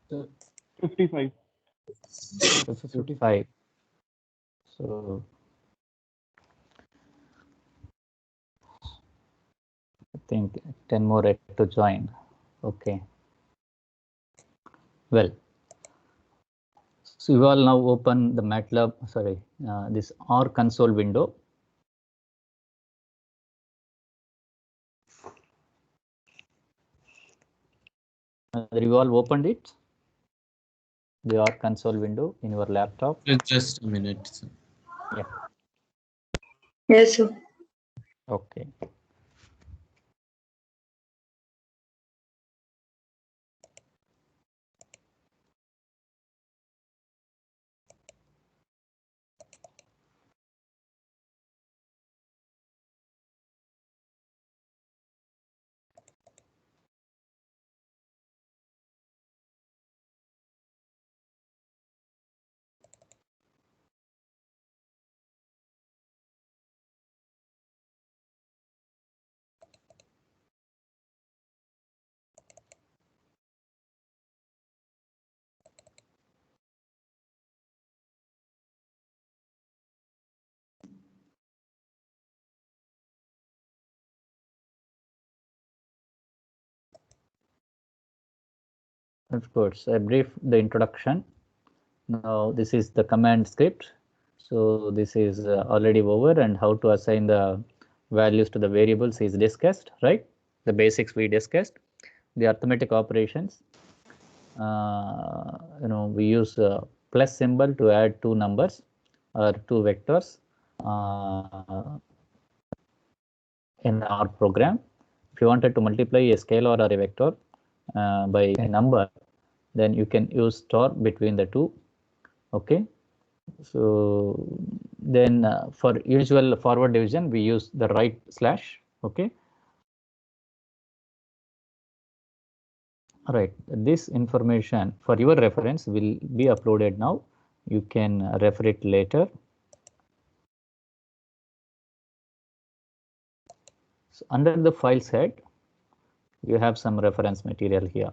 55. 55. So I think 10 more yet to join. Okay. Well, so you all now open the MATLAB, sorry, this R console window. You all opened it? The R console window in your laptop? Just a minute, sir. Yeah. Yes, sir. Okay. Of course, I brief the introduction. Now this is the command script. So this is already over, and how to assign the values to the variables is discussed, right? The basics we discussed. The arithmetic operations, we use plus symbol to add two numbers or two vectors in our program. If you wanted to multiply a scalar or a vector by a number, then you can use star between the two. Okay. So then for usual forward division, we use the right slash. Okay. Right. This information for your reference will be uploaded now. You can refer it later. So under the files head, you have some reference material here.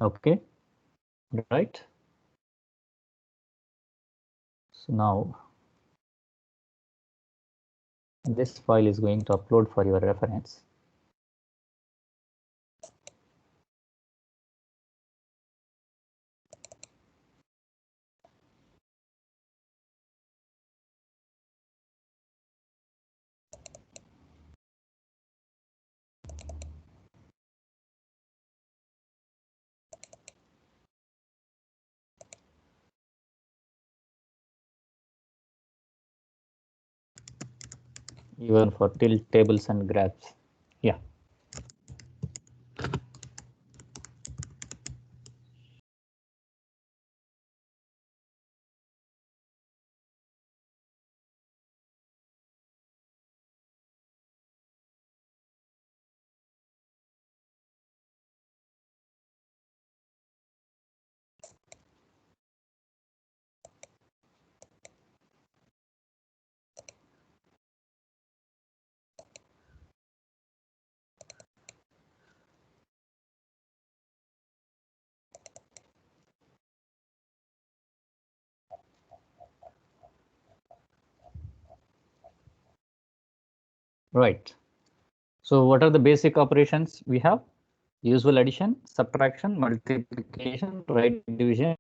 Okay. Right. So now this file is going to upload for your reference. Even for tilt tables and graphs. Yeah. Right. So what are the basic operations we have? Usual addition, subtraction, multiplication, right division,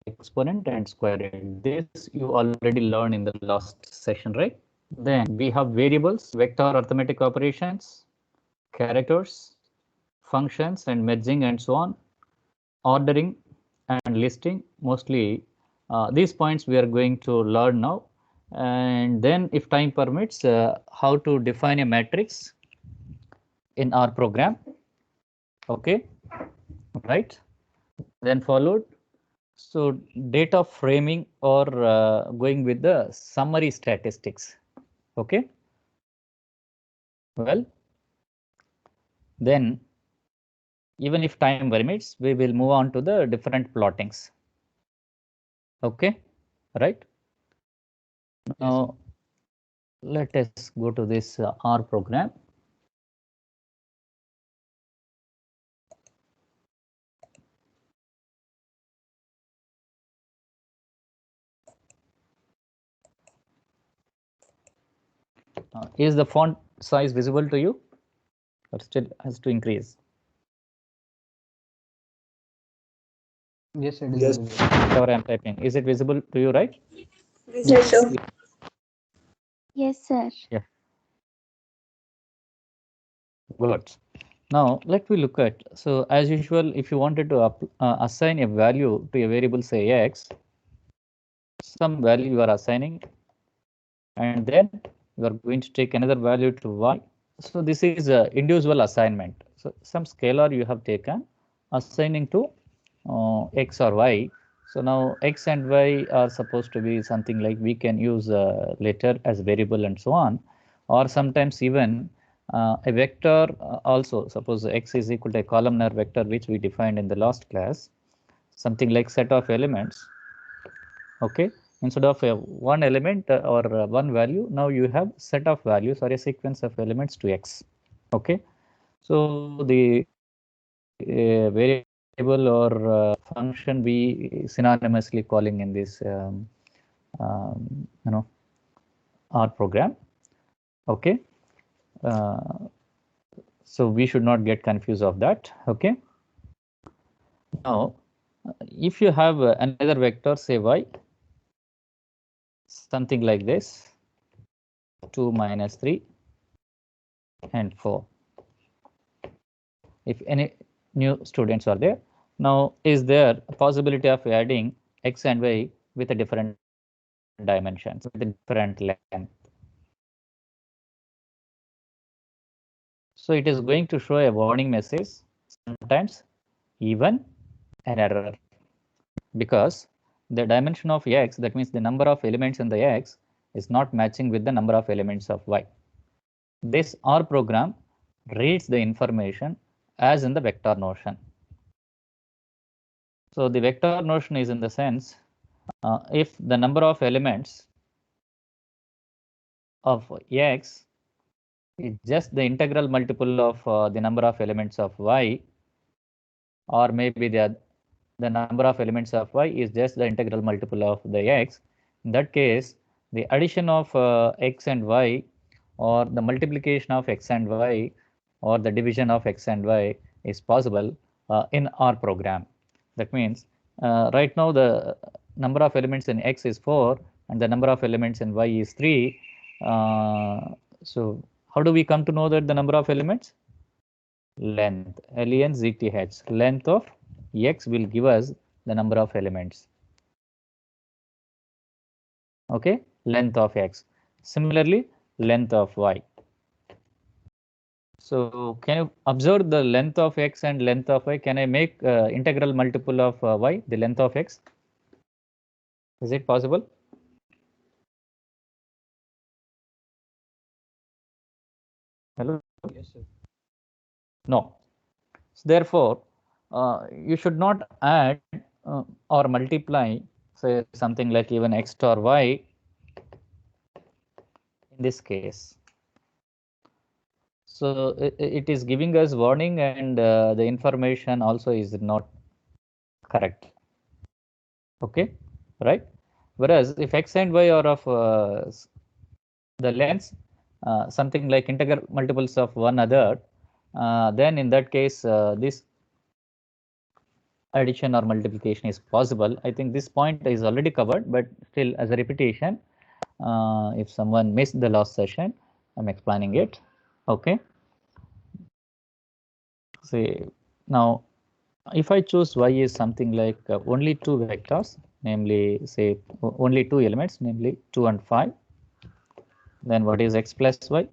exponent, and square root. This you already learned in the last session, right? Then we have variables, vector arithmetic operations, characters, functions, and merging, and so on. Ordering and listing. Mostly these points we are going to learn now. And then if time permits, how to define a matrix in our program. Okay, right. Then followed. So data framing or going with the summary statistics. Okay. Well, then even if time permits, we will move on to the different plottings. Okay, right. Now let us go to this R program. Is the font size visible to you, or still has to increase? Yes, it is. Yes. visible. Whatever I'm typing, is it visible to you, right? Yes, sir. Yes, sir. Good. Now let me look at, so as usual, if you wanted to assign a value to a variable, say x, some value you are assigning, and then you are going to take another value to y. So this is a individual assignment. So some scalar you have taken, assigning to x or y. So now x and y are supposed to be something like we can use later as variable and so on, or sometimes even a vector also. Suppose x is equal to a columnar vector which we defined in the last class, something like set of elements. Okay, instead of one element or one value, now you have set of values or a sequence of elements to x. Okay, so the variable or function we synonymously calling in this R program. Okay, so we should not get confused of that. Okay, now if you have another vector, say y, something like this, 2 minus 3 and 4. If any new students are there, now is there a possibility of adding x and y with a different dimensions, with a different length? So it is going to show a warning message, sometimes even an error, because the dimension of x, that means the number of elements in the x, is not matching with the number of elements of y. This R program reads the information as in the vector notion. So the vector notion is in the sense, if the number of elements of x is just the integral multiple of the number of elements of y, or maybe the number of elements of y is just the integral multiple of the x, in that case the addition of x and y, or the multiplication of x and y, or the division of x and y is possible in our program. That means right now the number of elements in x is 4 and the number of elements in y is 3. So how do we come to know that the number of elements? Length, L-E-N-Z-T-H, length of x will give us the number of elements. Okay, length of x. Similarly, length of y. So can you observe the length of x and length of y? Can I make integral multiple of y, the length of x? Is it possible? Hello? Yes, sir. No. So therefore, you should not add or multiply, say something like even x or y in this case. So it is giving us warning, and the information also is not correct. Okay, right? Whereas if x and y are of the lengths, something like integral multiples of one another, then in that case this addition or multiplication is possible. I think this point is already covered, but still as a repetition, if someone missed the last session, I'm explaining it. Okay. See, now if I choose y is something like only two vectors, namely say only two elements, namely 2 and 5, then what is x plus y?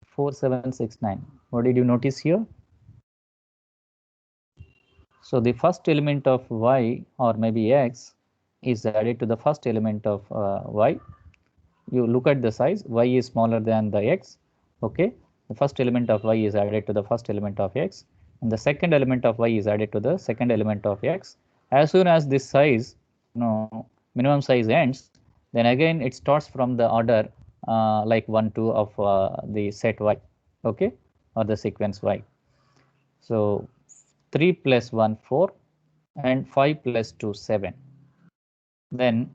4, 7, 6, 9. What did you notice here? So the first element of y, or maybe x, is added to the first element of y. You look at the size, y is smaller than the x. Okay, the first element of y is added to the first element of x, and the second element of y is added to the second element of x. As soon as this size, minimum size ends, then again it starts from the order like 1, 2 of the set y. Okay, or the sequence y. So 3 plus 1, 4, and 5 plus 2, 7. Then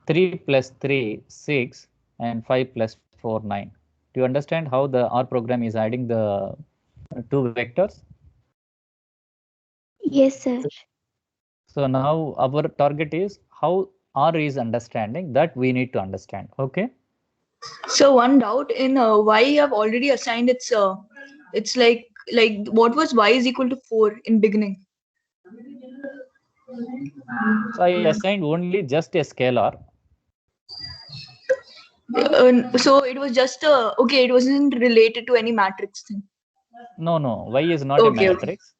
3 plus 3, 6, and 5 plus 4, 9. Do you understand how the R program is adding the two vectors? Yes, sir. So now our target is how R is understanding that we need to understand. Okay. So one doubt in y you have already assigned it's like what was y is equal to 4 in beginning? So I assigned only just a scalar. So it was just okay. It wasn't related to any matrix thing. No, y is not a Okay, okay. matrix.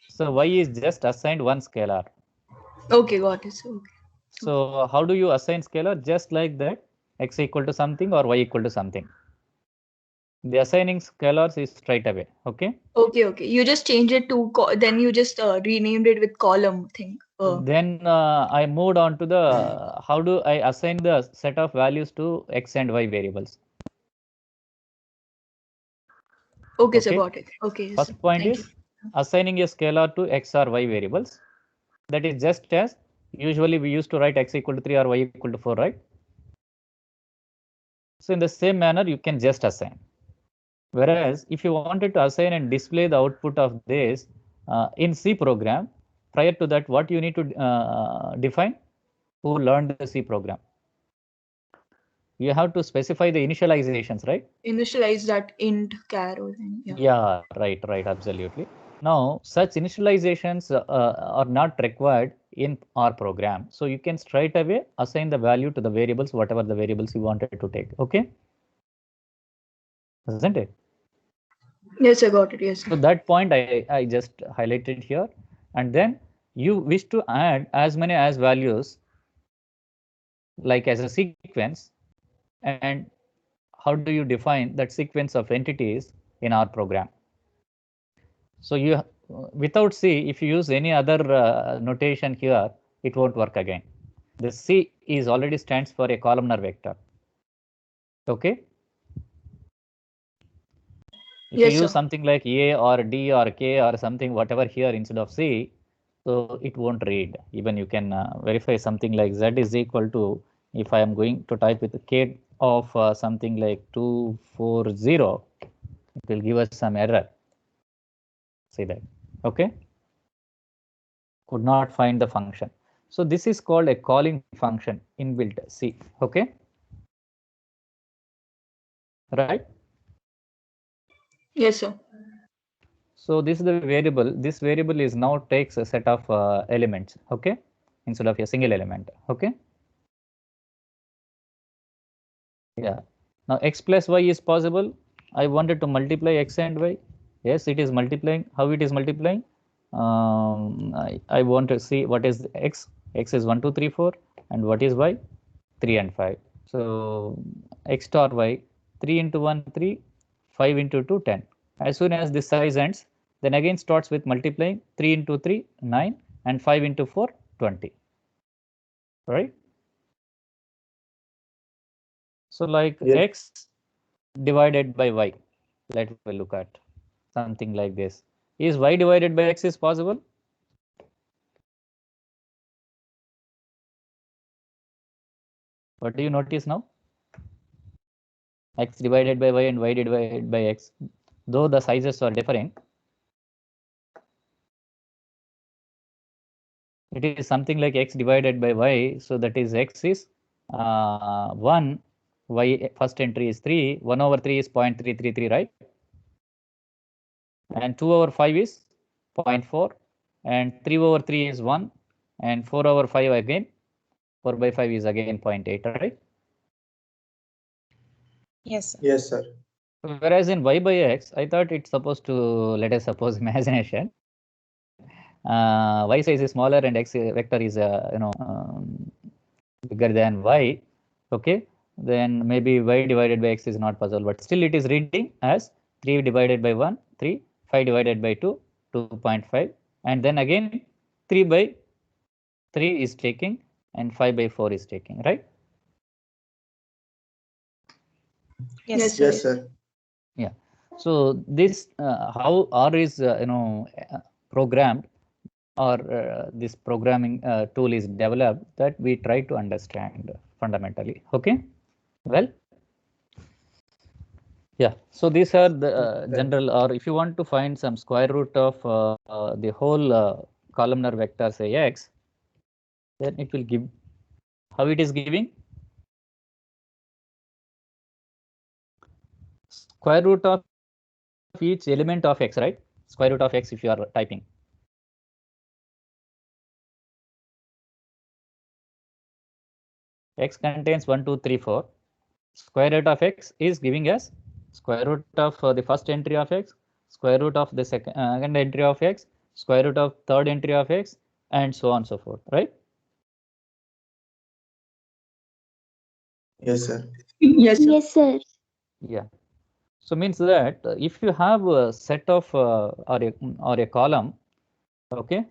So y is just assigned one scalar. Okay, got it. Okay. So how do you assign scalar? Just like that, x equal to something or y equal to something. The assigning scalars is straight away. Okay. Okay. You just changed it to then you just renamed it with column thing. Then I moved on to the how do I assign the set of values to x and y variables. Okay, sir, got it. Okay. First point is assigning a scalar to x or y variables. That is just as usually we used to write x equal to 3 or y equal to 4, right? So in the same manner, you can just assign. Whereas if you wanted to assign and display the output of this in C program, prior to that, what you need to define? Who learned the C program? You have to specify the initializations, right? Initialize that int char or thing. Yeah, right, absolutely. Now, such initializations are not required in our program. So you can straight away assign the value to the variables, whatever the variables you wanted to take. Okay. Isn't it? Yes, I got it. Yes. So that point I just highlighted here. And then you wish to add as many as values like as a sequence. And how do you define that sequence of entities in our program? So you without C, if you use any other notation here, it won't work again. The C is already stands for a columnar vector. Okay. If yes, you use sir. something like A or D or K or something, whatever here instead of C, so it won't read. Even you can verify something like Z is equal to, if I am going to type with K of something like 240, it will give us some error. See that. Okay. Could not find the function. So this is called a calling function inbuilt C. Okay. Right. Yes, sir. So this is the variable. This variable is now takes a set of elements. Okay. Instead of a single element. Okay. Yeah. Now x plus y is possible. I wanted to multiply x and y. Yes, it is multiplying. How it is multiplying? I want to see what is x. X is 1, 2, 3, 4, and what is y? 3 and 5. So x star y, 3 into 1, 3, 5 into 2, 10. As soon as this size ends, then again starts with multiplying 3 into 3, 9, and 5 into 4, 20. Right? So like x divided by y, let me look at something like this. Is y divided by x is possible? What do you notice now? X divided by y and y divided by x, though the sizes are differing, it is something like x divided by y. So that is x is 1, y first entry is 3, 1 over 3 is 0.333, right? And 2 over 5 is 0.4, and 3 over 3 is 1, and 4 over 5 again, 4 by 5 is again 0.8, right? Yes, sir. Yes, sir. Whereas in y by x, I thought it's supposed to, let us suppose imagination, y size is smaller and x vector is bigger than y. Okay, then maybe y divided by x is not possible, but still it is reading as 3 divided by 1, 3, 5 divided by 2, 2.5, and then again 3 by 3 is taking and 5 by 4 is taking, right? Yes, Yes, sir. Yeah. So this how R is programmed, or this programming tool is developed, that we try to understand fundamentally. Okay. Well, Yeah, so these are the general, or if you want to find some square root of the whole columnar vector, say x, then it will give, how it is giving? Square root of each element of x, right? Square root of x if you are typing. X contains 1, 2, 3, 4. Square root of x is giving us square root of the first entry of x, square root of the second entry of x, square root of third entry of x, and so on and so forth, right? Yes, sir. Yes, sir. Yes, sir. Yeah. So means that if you have a set of or a column, okay,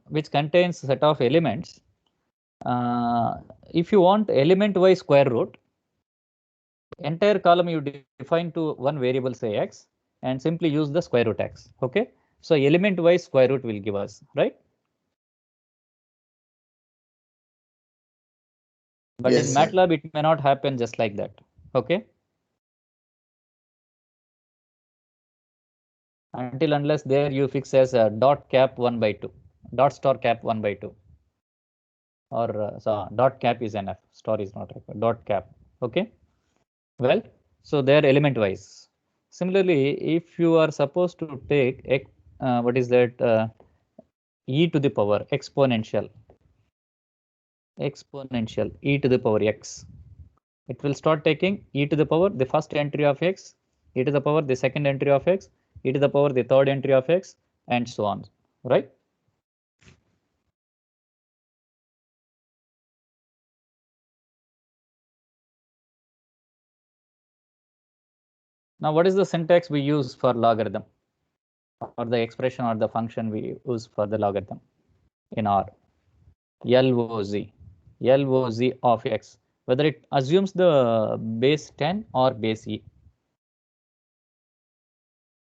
which contains a set of elements, if you want element-wise square root, entire column you define to one variable, say x, and simply use the square root x. Okay, so element-wise square root will give us, right? But Yes, in sir. MATLAB, it may not happen just like that. Okay. Until unless there you fix as a dot cap 1 by 2, dot star cap 1 by 2, or so dot cap is enough. Star is not required. Dot cap. Okay. Well, so they are element wise. Similarly, if you are supposed to take what is that e to the power exponential e to the power x, it will start taking e to the power the first entry of x, e to the power the second entry of x, e to the power the third entry of x, and so on, right? Now, what is the syntax we use for logarithm, or the expression or the function we use for the logarithm in R? LOZ of x, whether it assumes the base 10 or base e.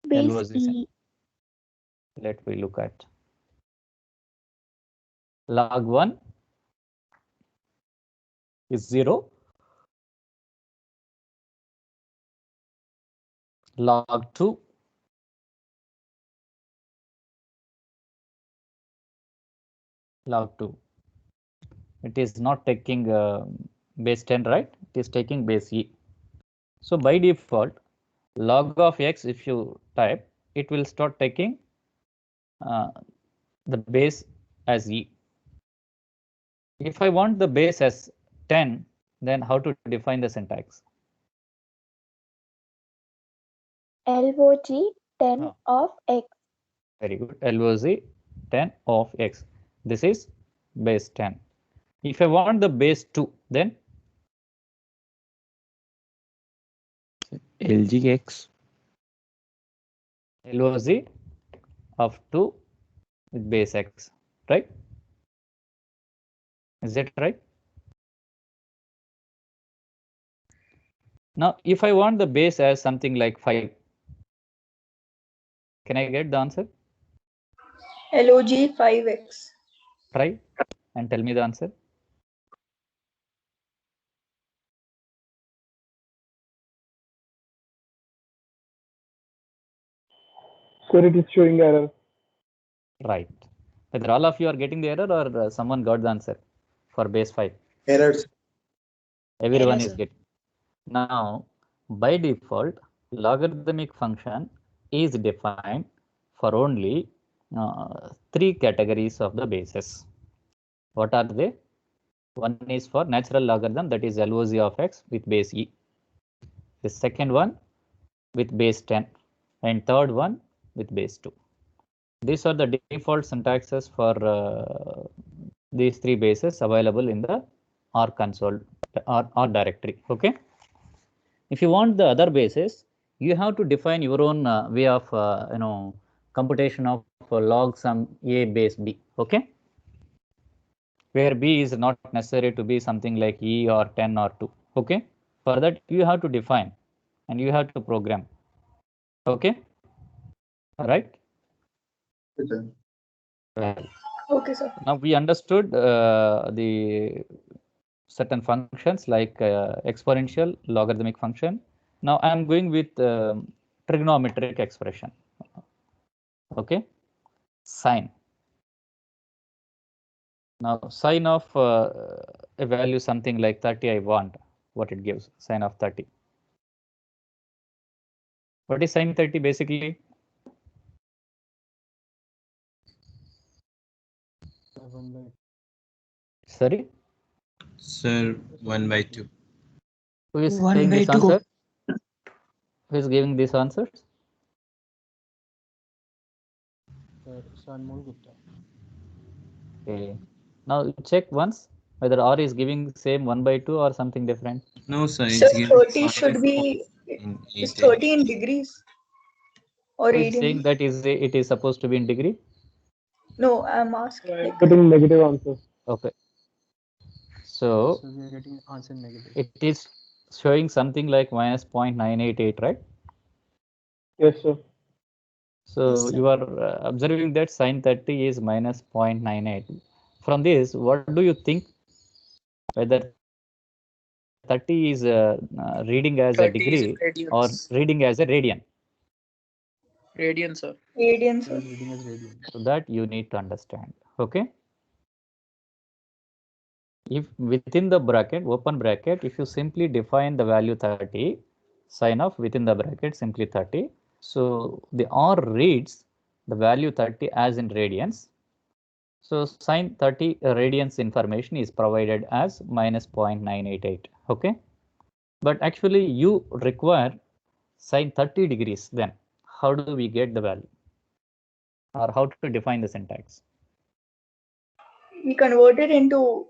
Base LOZ. E. Let me look at log 1 is 0, log 2 it is not taking base 10, right? It is taking base e. So by default, log of x, if you type, it will start taking the base as e. If I want the base as 10, then how to define the syntax? LOG 10 of X. Very good. LOZ 10 of x. This is base 10. If I want the base 2, then LGX. LOZ of 2 with base x, right? Is that right? Now, if I want the base as something like 5, can I get the answer? LOG 5x. Try and tell me the answer. Sir, it is showing error. Right. Whether all of you are getting the error or someone got the answer for base 5. Errors. Everyone Error, is sir. getting. Now, by default, logarithmic function is defined for only 3 categories of the bases. What are they? One is for natural logarithm, that is LOZ of x with base e. The second one with base 10, and third one with base 2. These are the default syntaxes for these 3 bases available in the R console or R directory. Okay. If you want the other bases, you have to define your own way of computation of log sum a base b. Okay. Where b is not necessary to be something like e or 10 or 2. Okay. For that, you have to define and you have to program. Okay. All right. Yes, sir. Well, Okay, sir. now we understood the certain functions like exponential, logarithmic function. Now I am going with trigonometric expression. Okay, sine. Now sine of a value something like 30, I want what it gives, sine of 30. What is sine 30 basically? Sorry? Sir, 1/2. Who is 1 saying by this 2. answer? Who is giving these answers? Okay. Now check once whether R is giving same 1/2 or something different. No, sir. So It's given 30 should be, in is 8. 30 in degrees or Who is saying radians? that it is supposed to be in degree? No, I'm asking. Like, Getting negative answers. Okay. So we are getting answer negative. it is showing something like minus 0.988, right? Yes, sir. So Yes, sir. you are observing that sine 30 is minus 0.98. From this, what do you think? Whether 30 is reading as a 30 is degree or radians. reading as a radian? Radians, sir. Radians, sir. Reading as radians. So that you need to understand. Okay. If within the bracket, open bracket, if you simply define the value 30, sine of within the bracket simply 30. So the R reads the value 30 as in radians. So sine 30 radians information is provided as minus 0.988. Okay. But actually you require sine 30 degrees. Then how do we get the value? Or how to define the syntax? We convert it into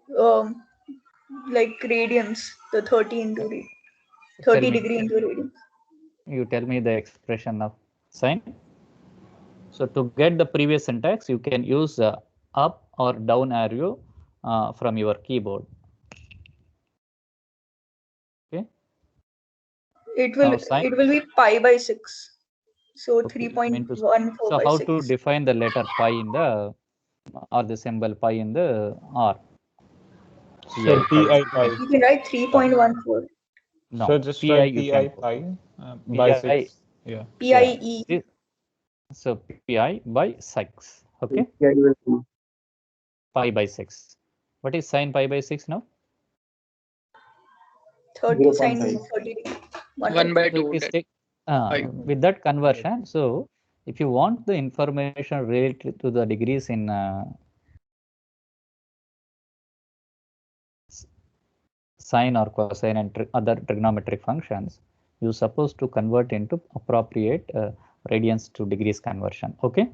like radians, the 30 into 30 degree into radians. You tell me the expression of sine. So to get the previous syntax, you can use up or down arrow from your keyboard. Okay. It will be pi by 6. So Okay, 3.14 so by how 6. to define the letter pi in the or the symbol pi in the R? Sir, pi pi. You can write 3.14. No, Sir, just pi write you pi can pi by pi, 6. Yeah. PIE. So pi by 6. Okay. Pi by 6. What is sine pi by 6 now? 30 sine 30 degree. 1 by 2. With that conversion, so if you want the information related to the degrees in sine or cosine and other trigonometric functions, you're supposed to convert into appropriate radians to degrees conversion. Okay.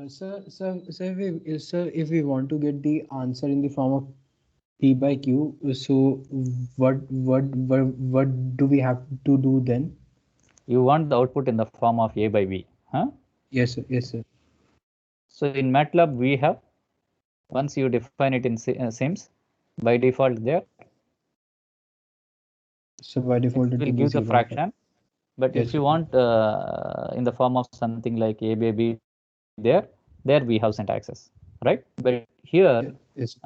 Sir, if we want to get the answer in the form of P by Q, so what do we have to do then? You want the output in the form of A by B, huh? Yes, sir. Yes, sir. So in MATLAB we have, once you define it in Sims, by default there. So by default it will give the fraction, but yes, if you sir. want in the form of something like A by B, there we have syntaxes, right? But here yes.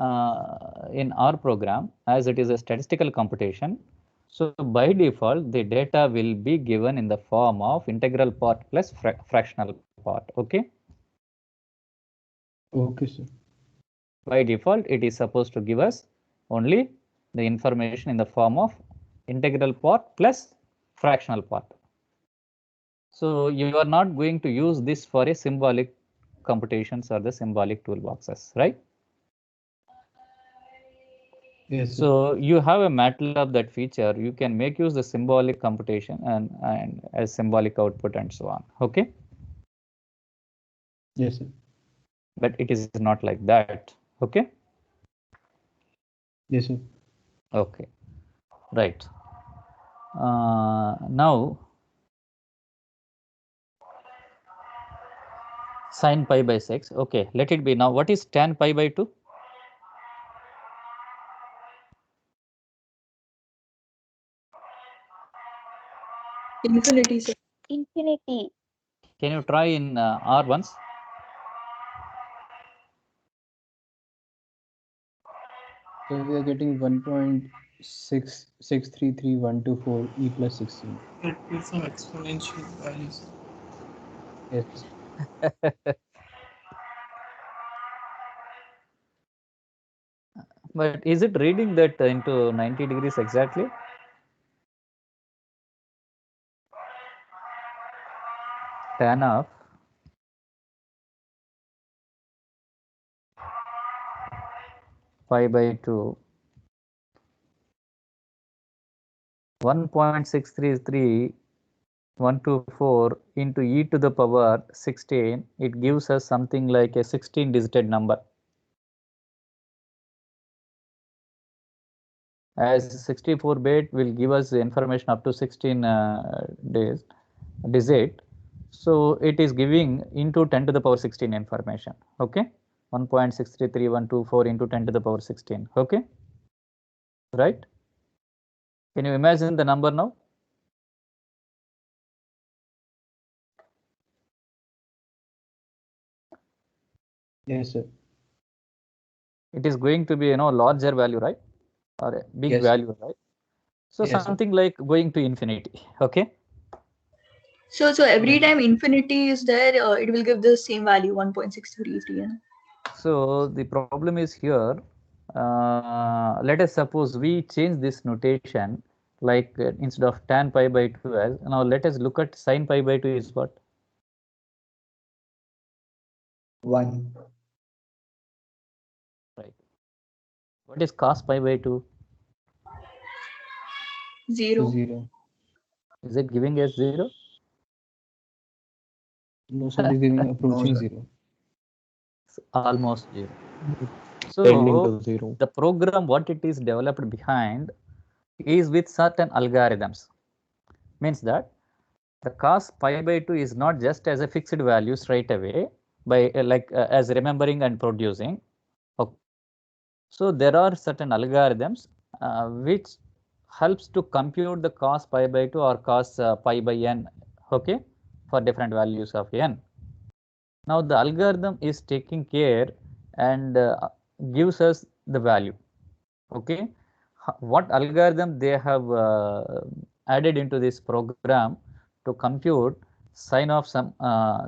In our program, as it is a statistical computation, so by default the data will be given in the form of integral part plus fractional part. Okay. Okay, sir. By default it is supposed to give us only the information in the form of integral part plus fractional part. So you are not going to use this for a symbolic computations or the symbolic toolboxes, right? Yes. So you have a MATLAB that feature, you can make use the symbolic computation and as symbolic output and so on. Okay. Yes, sir. But it is not like that. Okay. Yes, sir. Okay. Right. Now sine pi by 6. Okay, let it be. Now what is tan pi by 2? Infinity, sir. Infinity. Can you try in R once? So we are getting 1.8 6333124 e plus 16. It gives some exponential values. Yes. But is it reading that into 90 degrees exactly? Tan of pi by 2 1.633124 into e to the power 16, it gives us something like a 16-digit number. As 64-bit will give us the information up to 16 digit. So it is giving into 10 to the power 16 information. Okay, 1.633124 into 10 to the power 16. Okay, right? Can you imagine the number now? Yes, sir. It is going to be larger value, right? Or a big Yes. value, right? So Yes, sir. something like going to infinity. Okay. So every time infinity is there, it will give the same value 1.633. So the problem is here. Let us suppose we change this notation, like instead of tan pi by 2 as, now let us look at sin pi by 2 is what? 1. Right. What is cos pi by 2? 0. 0. Is it giving us 0? No, sir, it is giving approaching 0. It's almost 0. Tending So to 0. the program, what it is developed behind is with certain algorithms. Means that the cos pi by 2 is not just as a fixed value straight away by as remembering and producing. Okay. So there are certain algorithms which helps to compute the cos pi by 2 or cos pi by n, okay, for different values of n. Now the algorithm is taking care and gives us the value. Okay, what algorithm they have added into this program to compute sine of some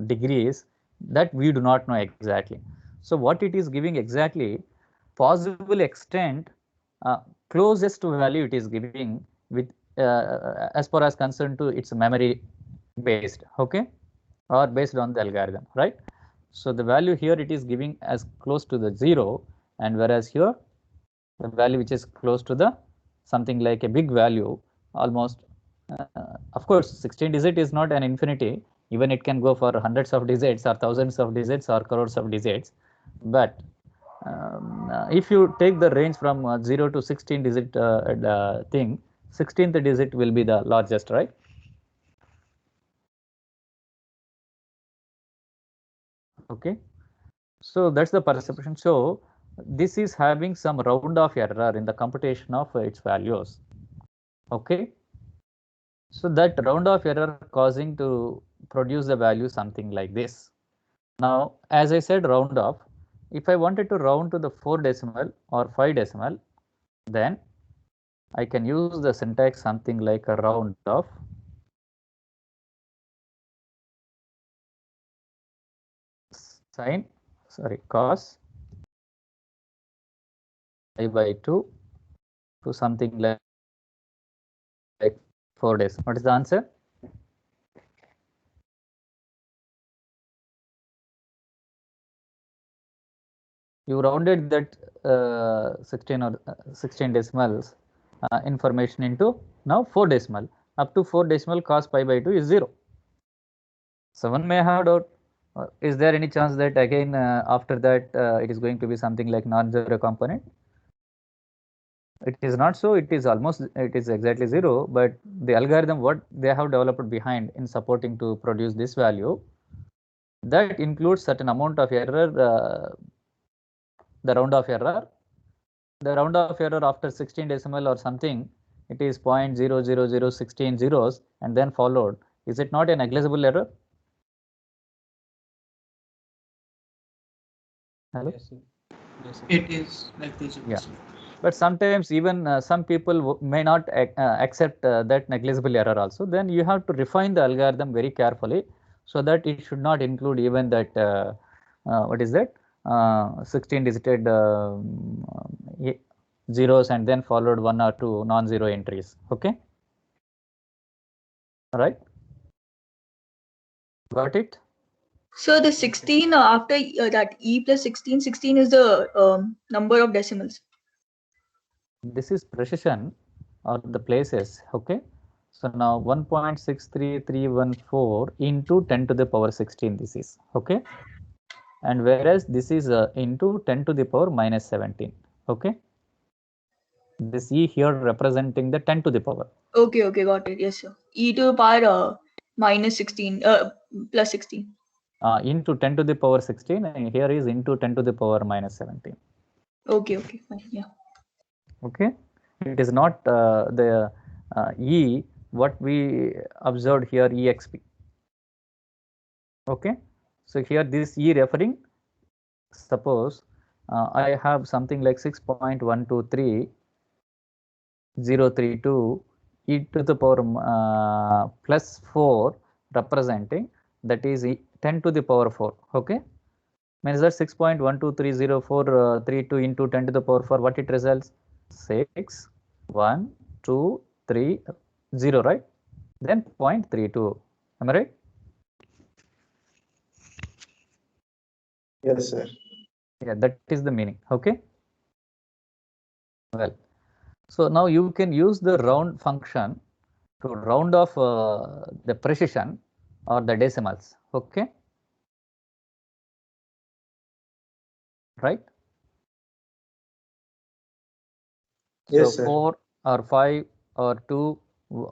degrees, that we do not know exactly. So what it is giving exactly, possible extent closest to value it is giving with as far as concerned to its memory based, okay, or based on the algorithm, right? So the value here it is giving as close to the 0, and whereas here the value which is close to the something like a big value, almost of course 16 digit is not an infinity, even it can go for hundreds of digits or thousands of digits or crores of digits, but if you take the range from 0 to 16 digit thing, 16th digit will be the largest, right? Okay, so that's the perception. So this is having some round off error in the computation of its values. Okay, so that round off error causing to produce the value something like this. Now, as I said, round off, if I wanted to round to the 4 decimal or 5 decimal, then I can use the syntax something like a round off cos pi by 2 to something like 4 days. What is the answer? You rounded that 16 or 16 decimals information into now 4 decimal. Up to 4 decimal cos pi by 2 is 0. Someone may have doubt, is there any chance that again after that it is going to be something like non-zero component? It is not so, it is exactly 0, but the algorithm what they have developed behind in supporting to produce this value, that includes certain amount of error, the round off error. The round off error after 16 decimal or something, it is 0.00016 zeros and then followed. Is it not a negligible error? Hello? Yes, sir. Yes, sir. It is negligible. Yeah. But sometimes even some people may not accept that negligible error also. Then you have to refine the algorithm very carefully so that it should not include even that what is that 16 digited zeros and then followed 1 or 2 non-zero entries. Okay. All right. Got it? So the 16 after that e plus 16, 16 is the number of decimals. This is precision or the places. Okay. So now 1.63314 into 10 to the power 16 this is. Okay. And whereas this is into 10 to the power minus 17. Okay. This e here representing the 10 to the power. Okay, okay, got it. Yes, sir. E to the power minus 16 plus 16. Into 10 to the power 16 and here is into 10 to the power minus 17. Okay, okay, fine. Yeah. Okay. It is not the e what we observed here exp. Okay. So here this e referring, suppose I have something like 6.123032 e to the power plus 4 representing, that is 10 to the power 4. Okay. Means that 6.123032 into 10 to the power 4, what it results? 6, 1, 2, 3, 0, right? Then 0.32. Am I right? Yes, sir. Yeah, that is the meaning. Okay. Well, so now you can use the round function to round off the precision or the decimals. Okay. Right. Yes, So sir. 4 or 5 or 2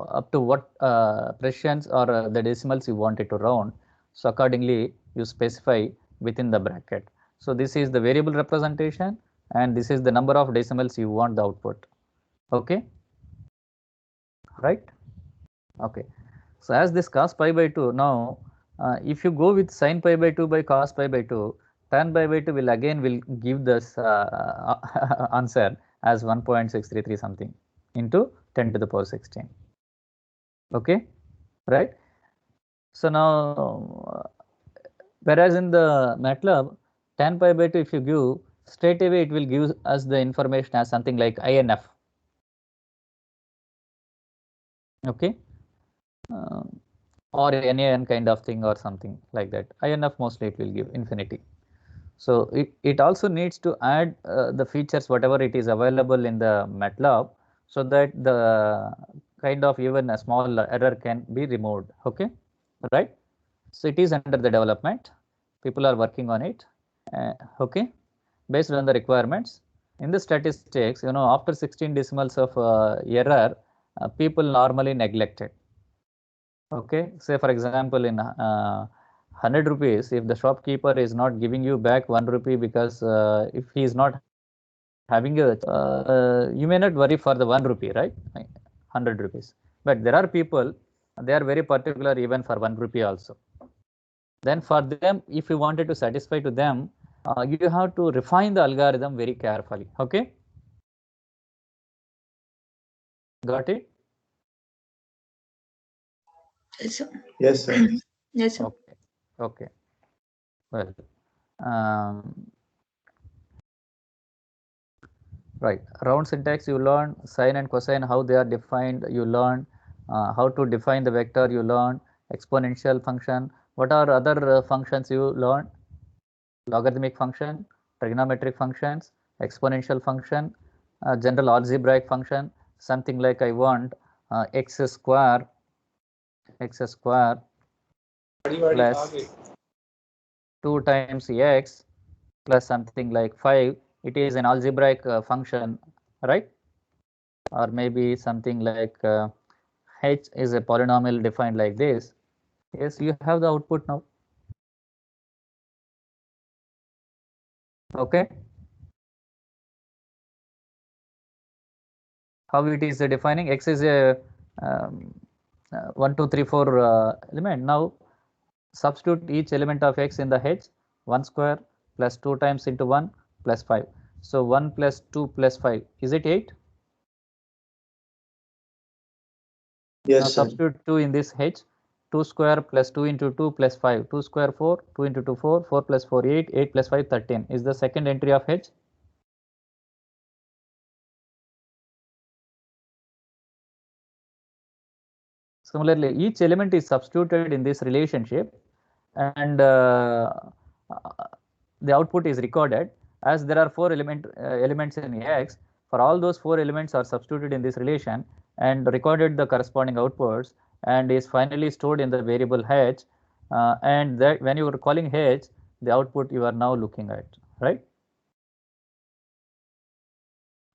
up to what precisions or the decimals you want it to round. So accordingly you specify within the bracket. So this is the variable representation and this is the number of decimals you want the output. Okay. Right. Okay. So as this cos pi by 2, now if you go with sin pi by 2 by cos pi by 2, tan pi by 2 will give this answer as 1.633 something into 10 to the power 16. Okay, right? So now, whereas in the MATLAB, tan pi by 2, if you give straight away, it will give us the information as something like INF. Okay. Or NaN kind of thing or something like that. INF mostly it will give infinity. So it also needs to add the features whatever it is available in the MATLAB so that the kind of even a small error can be removed. Okay, right? So it is under the development. People are working on it. Okay, based on the requirements. In the statistics, after 16 decimals of error, people normally neglect it. Okay, say for example, in 100 rupees, if the shopkeeper is not giving you back 1 rupee because if he is not having a, you may not worry for the 1 rupee, right? 100 rupees. But there are people, they are very particular even for 1 rupee also. Then for them, if you wanted to satisfy to them, you have to refine the algorithm very carefully. Okay. Got it? Yes, sir. Yes, sir. Yes, sir. Okay. Okay. Well, right. Round syntax you learn, sine and cosine, how they are defined, you learn, how to define the vector, you learn, exponential function. What are other functions you learn? Logarithmic function, trigonometric functions, exponential function, general algebraic function, something like I want x square plus 2 times x plus something like 5. It is an algebraic function, right? Or maybe something like h is a polynomial defined like this. Yes, you have the output now. Okay. How it is defining? X is a 1, 2, 3, 4 element. Now substitute each element of x in the h, 1 square plus 2 times into 1 plus 5. So 1 plus 2 plus 5, is it 8? Now Yes, sir. substitute 2 in this h. 2 square plus 2 into 2 plus 5. 2 square 4, 2 into 2 4, 4 plus 4 8, 8 plus 5 13 is the second entry of h. Similarly, each element is substituted in this relationship and the output is recorded. As there are 4 elements in X, for all those 4 elements are substituted in this relation and recorded the corresponding outputs and is finally stored in the variable h, and that when you are calling h, the output you are now looking at, right?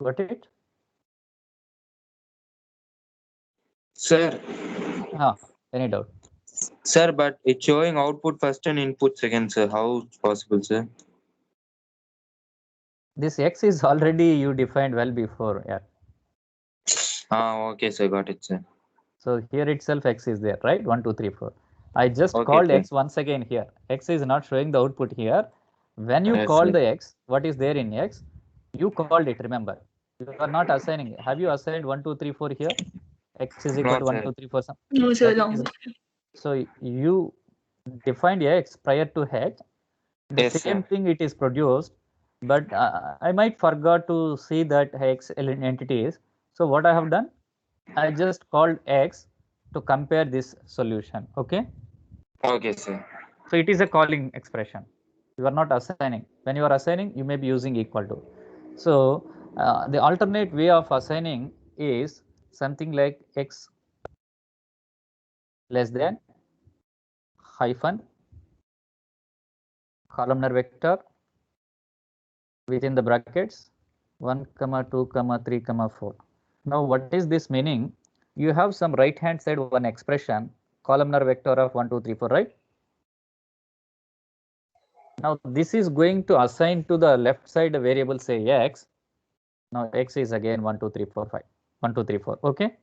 Got it? Sir, Any doubt? sir, but it's showing output first and input second, sir. How it's possible, sir? This x is already you defined well before. Yeah. Okay, sir. Got it, sir. So here itself x is there, right? 1, 2, 3, 4. I just Okay, called sir. x once again here. X is not showing the output here. When you Yes, call sir. the x, what is there in x? You called it, remember. You are not assigning it. Have you assigned 1, 2, 3, 4 here? X is equal No, to 1, sir. 2, 3, 4. No, sir. That No. is, so you defined x prior to h. The Yes, same sir. thing it is produced, but I might forgot to see that x entities. So what I have done, I just called x to compare this solution. Okay. Okay, sir. So it is a calling expression. You are not assigning. When you are assigning, you may be using equal to. So the alternate way of assigning is something like x less than hyphen columnar vector within the brackets 1, 2, 3, 4. Now what is this meaning? You have some right hand side one expression columnar vector of 1, 2, 3, 4, right? Now this is going to assign to the left side a variable, say x. Now x is again 1, 2, 3, 4, 5. 1, 2, 3, 4. Okay.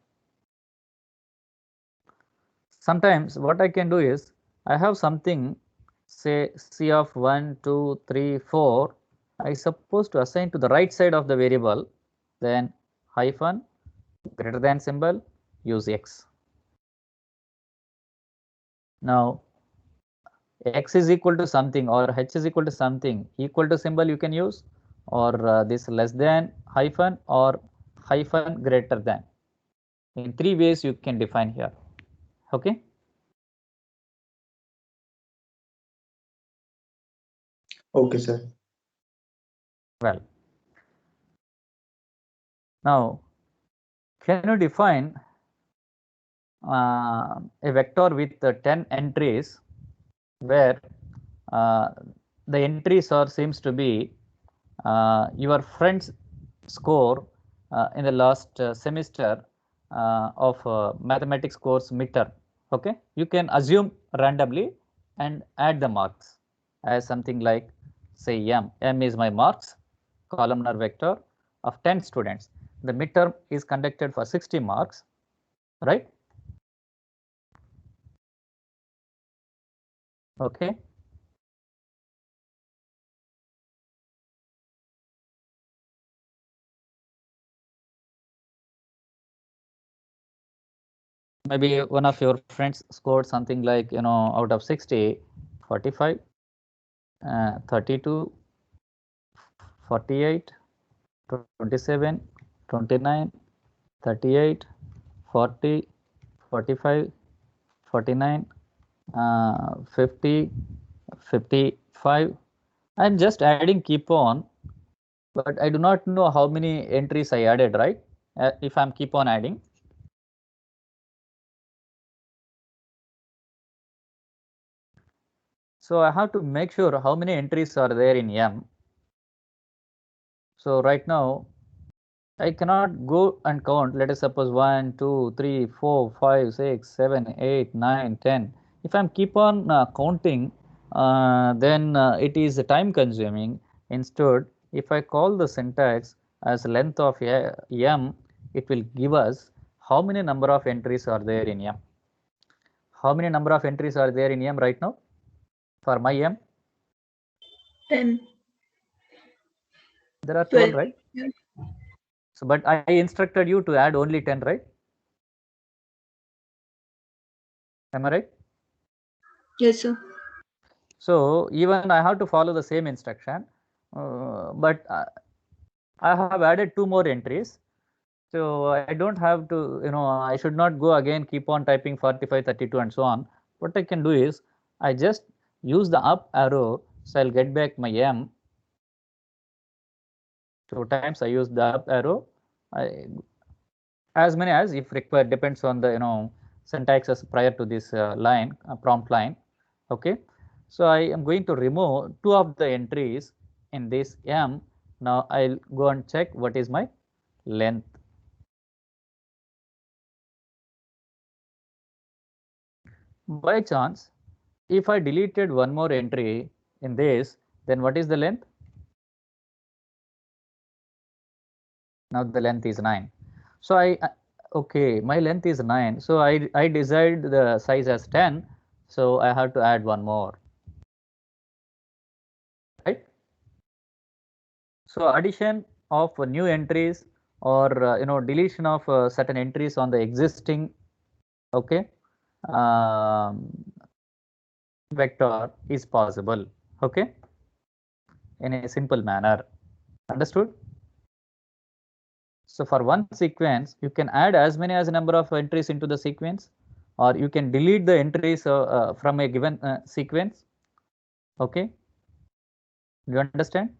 Sometimes what I can do is I have something, say c of 1, 2, 3, 4. I suppose to assign to the right side of the variable, then hyphen greater than symbol, use x. Now x is equal to something or h is equal to something, equal to symbol you can use, or this less than hyphen or hyphen greater than. In 3 ways you can define here. Okay. Okay, sir. Well, now can you define a vector with 10 entries where the entries are seems to be your friend's score in the last semester of mathematics course midterm. Okay, you can assume randomly and add the marks as something like, say m is my marks, columnar vector of 10 students. The midterm is conducted for 60 marks, right? Okay. Maybe one of your friends scored something like, out of 60, 45, 32, 48, 27, 29, 38, 40, 45, 49, 50, 55. I'm just adding keep on, but I do not know how many entries I added, right? If I'm keep on adding. So I have to make sure how many entries are there in M. So right now I cannot go and count. Let us suppose 1, 2, 3, 4, 5, 6, 7, 8, 9, 10. If I'm keep on counting, then it is time consuming. Instead, if I call the syntax as length of M, it will give us how many number of entries are there in M. How many number of entries are there in M right now for my M? 10. There are 12, 12. right? Yeah. So, but I instructed you to add only 10, right? Am I right? Yes, sir. So even I have to follow the same instruction, but I have added 2 more entries. So I don't have to, I should not go again, keep on typing 45, 32 and so on. What I can do is I just use the up arrow. So I'll get back my M. 2 times I use the up arrow. As many as if required, depends on the, syntaxes prior to this line, prompt line. Okay. So I am going to remove 2 of the entries in this M. Now I'll go and check what is my length. By chance, if I deleted one more entry in this, then what is the length? Now the length is 9. So okay, my length is 9. So I desired the size as 10. So I have to add one more. Right? So addition of new entries or deletion of certain entries on the existing vector is possible, okay, in a simple manner. Understood? So for one sequence, you can add as many as a number of entries into the sequence, or you can delete the entries from a given sequence. Okay, do you understand?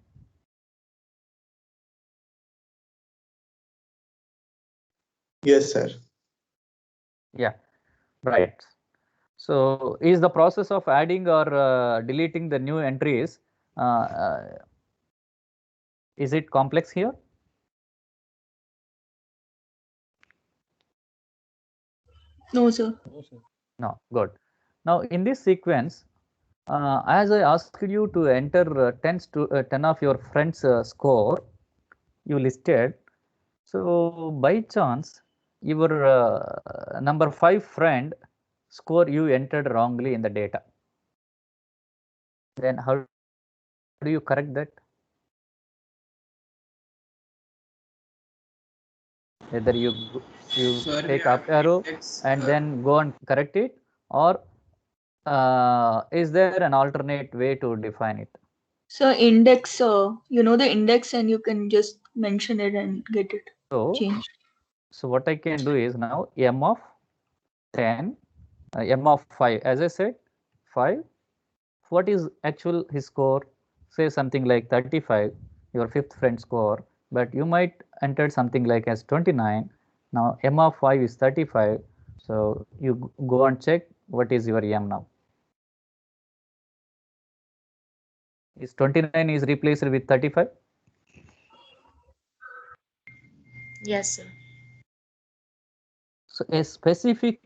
Yes, sir. Yeah, right. So is the process of adding or deleting the new entries, is it complex here? No, sir. No, good. Now in this sequence, as I asked you to enter 10 of your friends' score, you listed. So by chance, your number 5 friend score you entered wrongly in the data. Then how do you correct that? Whether you Sir, take we up have arrow index, and then go and correct it, or is there an alternate way to define it? So index, the index and you can just mention it and get it changed. So what I can do is now M of 10, M of 5, as I said, 5. What is actual his score? Say something like 35, your 5th friend score, but you might enter something like as 29. Now M of 5 is 35. So you go and check what is your M now. Is 29 is replaced with 35? Yes, sir. So a specific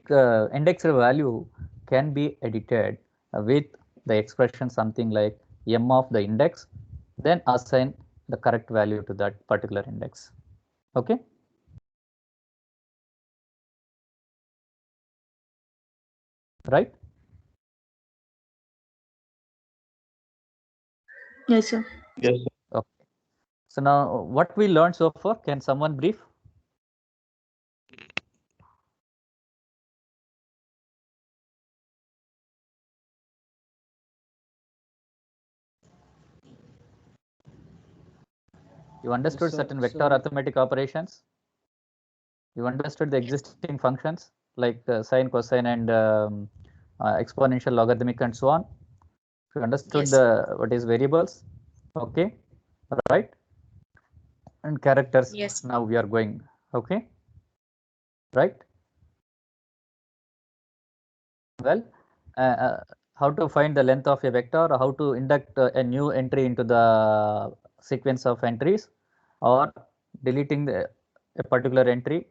indexed value can be edited with the expression something like M of the index, then assign the correct value to that particular index. Okay. Right? Yes, sir. Yes, sir. Okay. So now what we learned so far, can someone brief? You understood certain vector arithmetic operations? You understood the existing functions like sine, cosine, and exponential, logarithmic, and so on. You understood Yes. what is variables, okay, right? And characters. Yes. Now we are going, okay, right? Well, how to find the length of a vector, how to induct a new entry into the sequence of entries, or deleting a particular entry,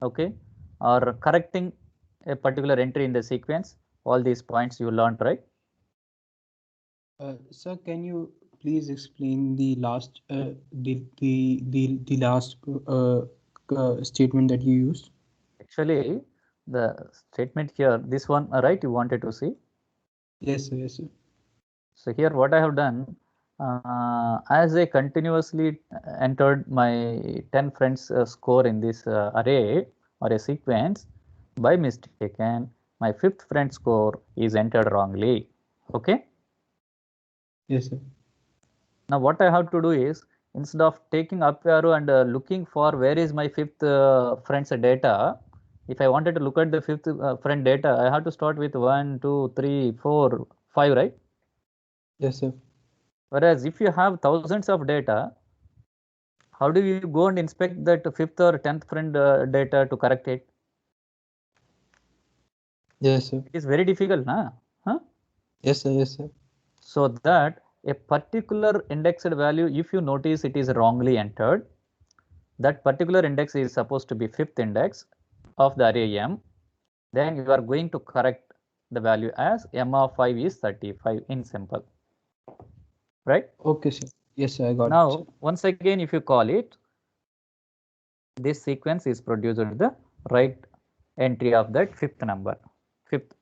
okay, or correcting a particular entry in the sequence. All these points you learned, right? Sir, can you please explain the last the last statement that you used? Actually, the statement here, this one, right, you wanted to see? Yes, sir. Yes, sir. So here what I have done, as I continuously entered my 10 friends score in this array or a sequence, by mistake, and my 5th friend score is entered wrongly. Okay. Yes, sir. Now what I have to do is, instead of taking up arrow and looking for where is my 5th friend's data, if I wanted to look at the 5th friend data, I have to start with 1, 2, 3, 4, 5, right? Yes, sir. Whereas if you have thousands of data, how do you go and inspect that 5th or 10th friend data to correct it? Yes, sir. It is very difficult, na? Huh? Yes, sir. Yes, sir. So that a particular indexed value, if you notice it is wrongly entered, that particular index is supposed to be 5th index of the array M, then you are going to correct the value as M of 5 is 35 in simple, right? Okay, sir. Yes, sir. I got it. Now, Sir. once again, if you call it, this sequence is produced the right entry of that 5th number, 5th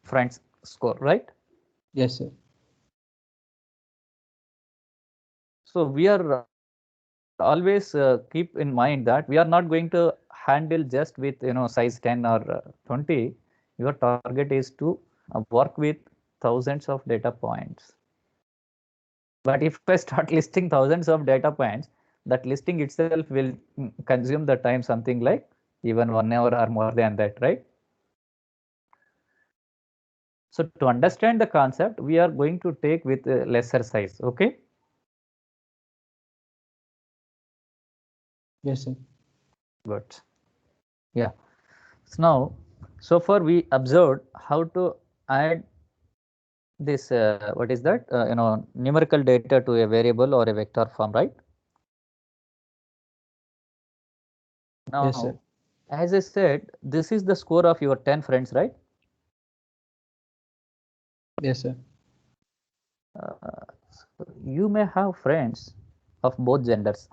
friend's score, right? Yes, sir. So we are always keep in mind that we are not going to handle just with size 10 or 20. Your target is to work with thousands of data points. But if I start listing thousands of data points, that listing itself will consume the time something like even 1 hour or more than that, right? So to understand the concept, we are going to take with lesser size, okay? Yes, sir. Good. Yeah. So now, so far we observed how to add this, what is that, numerical data to a variable or a vector form, right? Now, Yes, sir. as I said, this is the score of your 10 friends, right? Yes, sir. So you may have friends of both genders,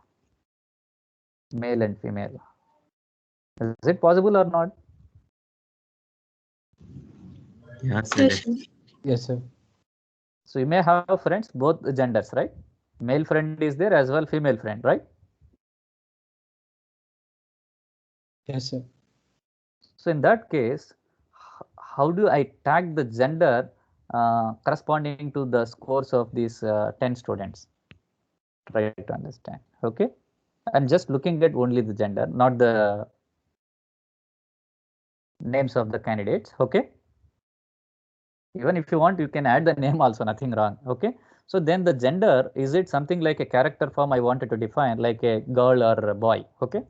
male and female. Is it possible or not? Yeah, sir. Yes, sir. Yes, sir. So you may have friends both genders, right? Male friend is there as well, female friend, right? Yes, sir. So in that case, how do I tag the gender corresponding to the scores of these 10 students? Try to understand. Okay. I'm just looking at only the gender, not the names of the candidates. Okay. Even if you want, you can add the name also, nothing wrong. Okay. So then the gender, is it something like a character form I wanted to define, like a girl or a boy? Okay.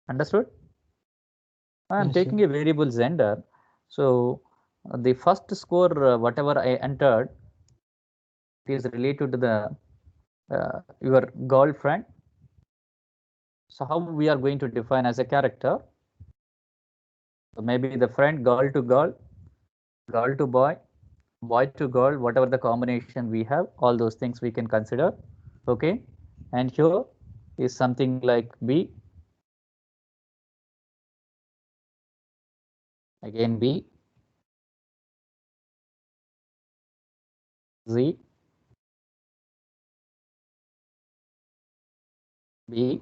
Understood? I'm Yes, taking sir. a variable gender. So the first score, whatever I entered, is related to the your girlfriend. So how we are going to define as a character? So maybe the friend girl to girl, girl to boy, boy to girl, whatever the combination we have, all those things we can consider. Okay. And here is something like B, again B, Z, B,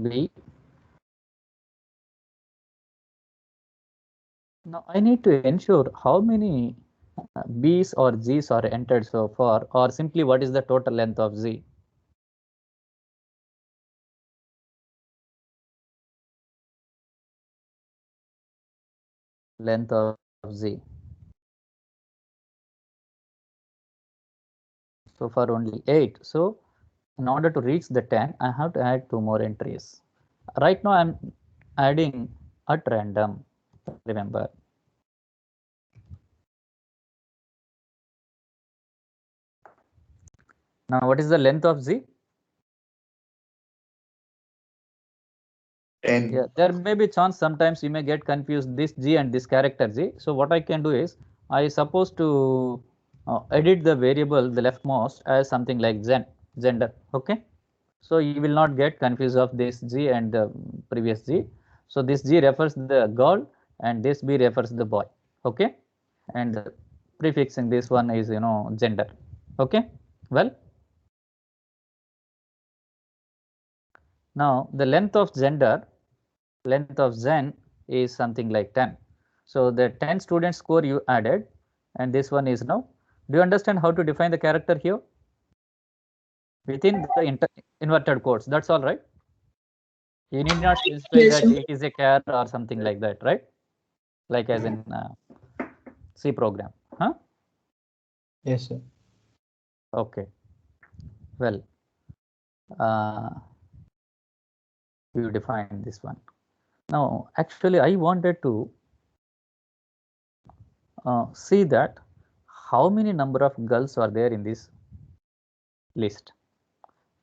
B. Now I need to ensure how many B's or G's are entered so far, or simply what is the total length of Z. Length of Z. So far only 8. So in order to reach the 10, I have to add 2 more entries. Right now I'm adding at random, remember. Now what is the length of Z? 10. Yeah, there may be chance sometimes you may get confused this G and this character Z. So what I can do is, I suppose to edit the variable, the leftmost, as something like gender. Okay. So you will not get confused of this G and the previous G. So this G refers the girl and this B refers the boy. Okay, and prefixing this one is gender. Okay, well, now the length of Zen is something like 10. So the 10 student score you added, and this one is now. Do you understand how to define the character here? Within the inverted quotes, that's all right. You need not specify Yes, that sir. it is a char or something like that, right? Like as in C program, huh? Yes, sir. Okay, well, you define this one. Now, actually, I wanted to see that how many number of girls are there in this list,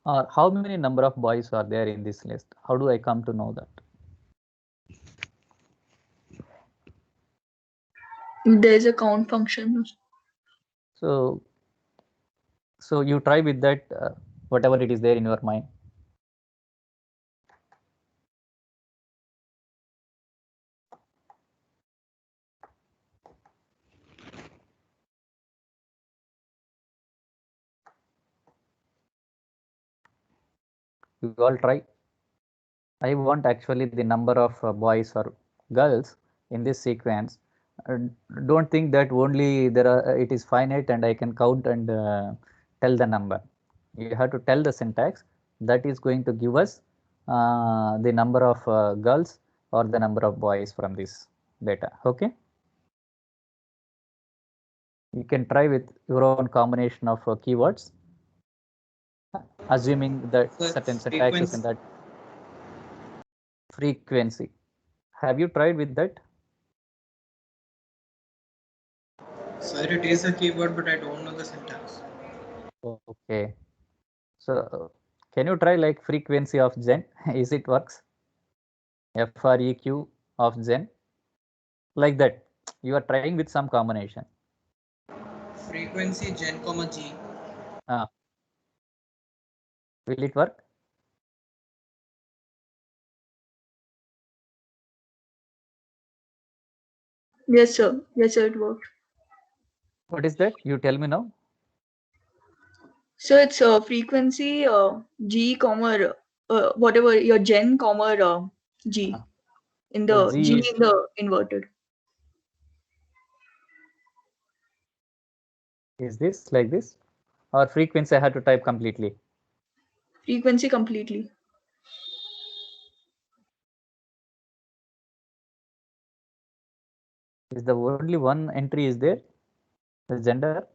or how many number of boys are there in this list. How do I come to know that? There's a count function. So you try with that, whatever it is there in your mind. You all try. I want actually the number of boys or girls in this sequence. Don't think that only there are it is finite and I can count and tell the number. You have to tell the syntax that is going to give us the number of girls or the number of boys from this data. Okay. You can try with your own combination of keywords, assuming that So certain it's syntax is in that frequency. Have you tried with that? Sir, it is a keyword, but I don't know the syntax. Okay. So can you try like frequency of Zen? Is it works? FREQ of Zen? Like that. You are trying with some combination. Frequency gen comma G. Will it work? Yes, sir. Yes, sir. It works. What is that? You tell me now. So it's frequency G comma whatever your gen comma G in So the G G is in the inverted. this like this? Or frequency I have to type completely? Frequency completely. Is the only one entry is there? The gender?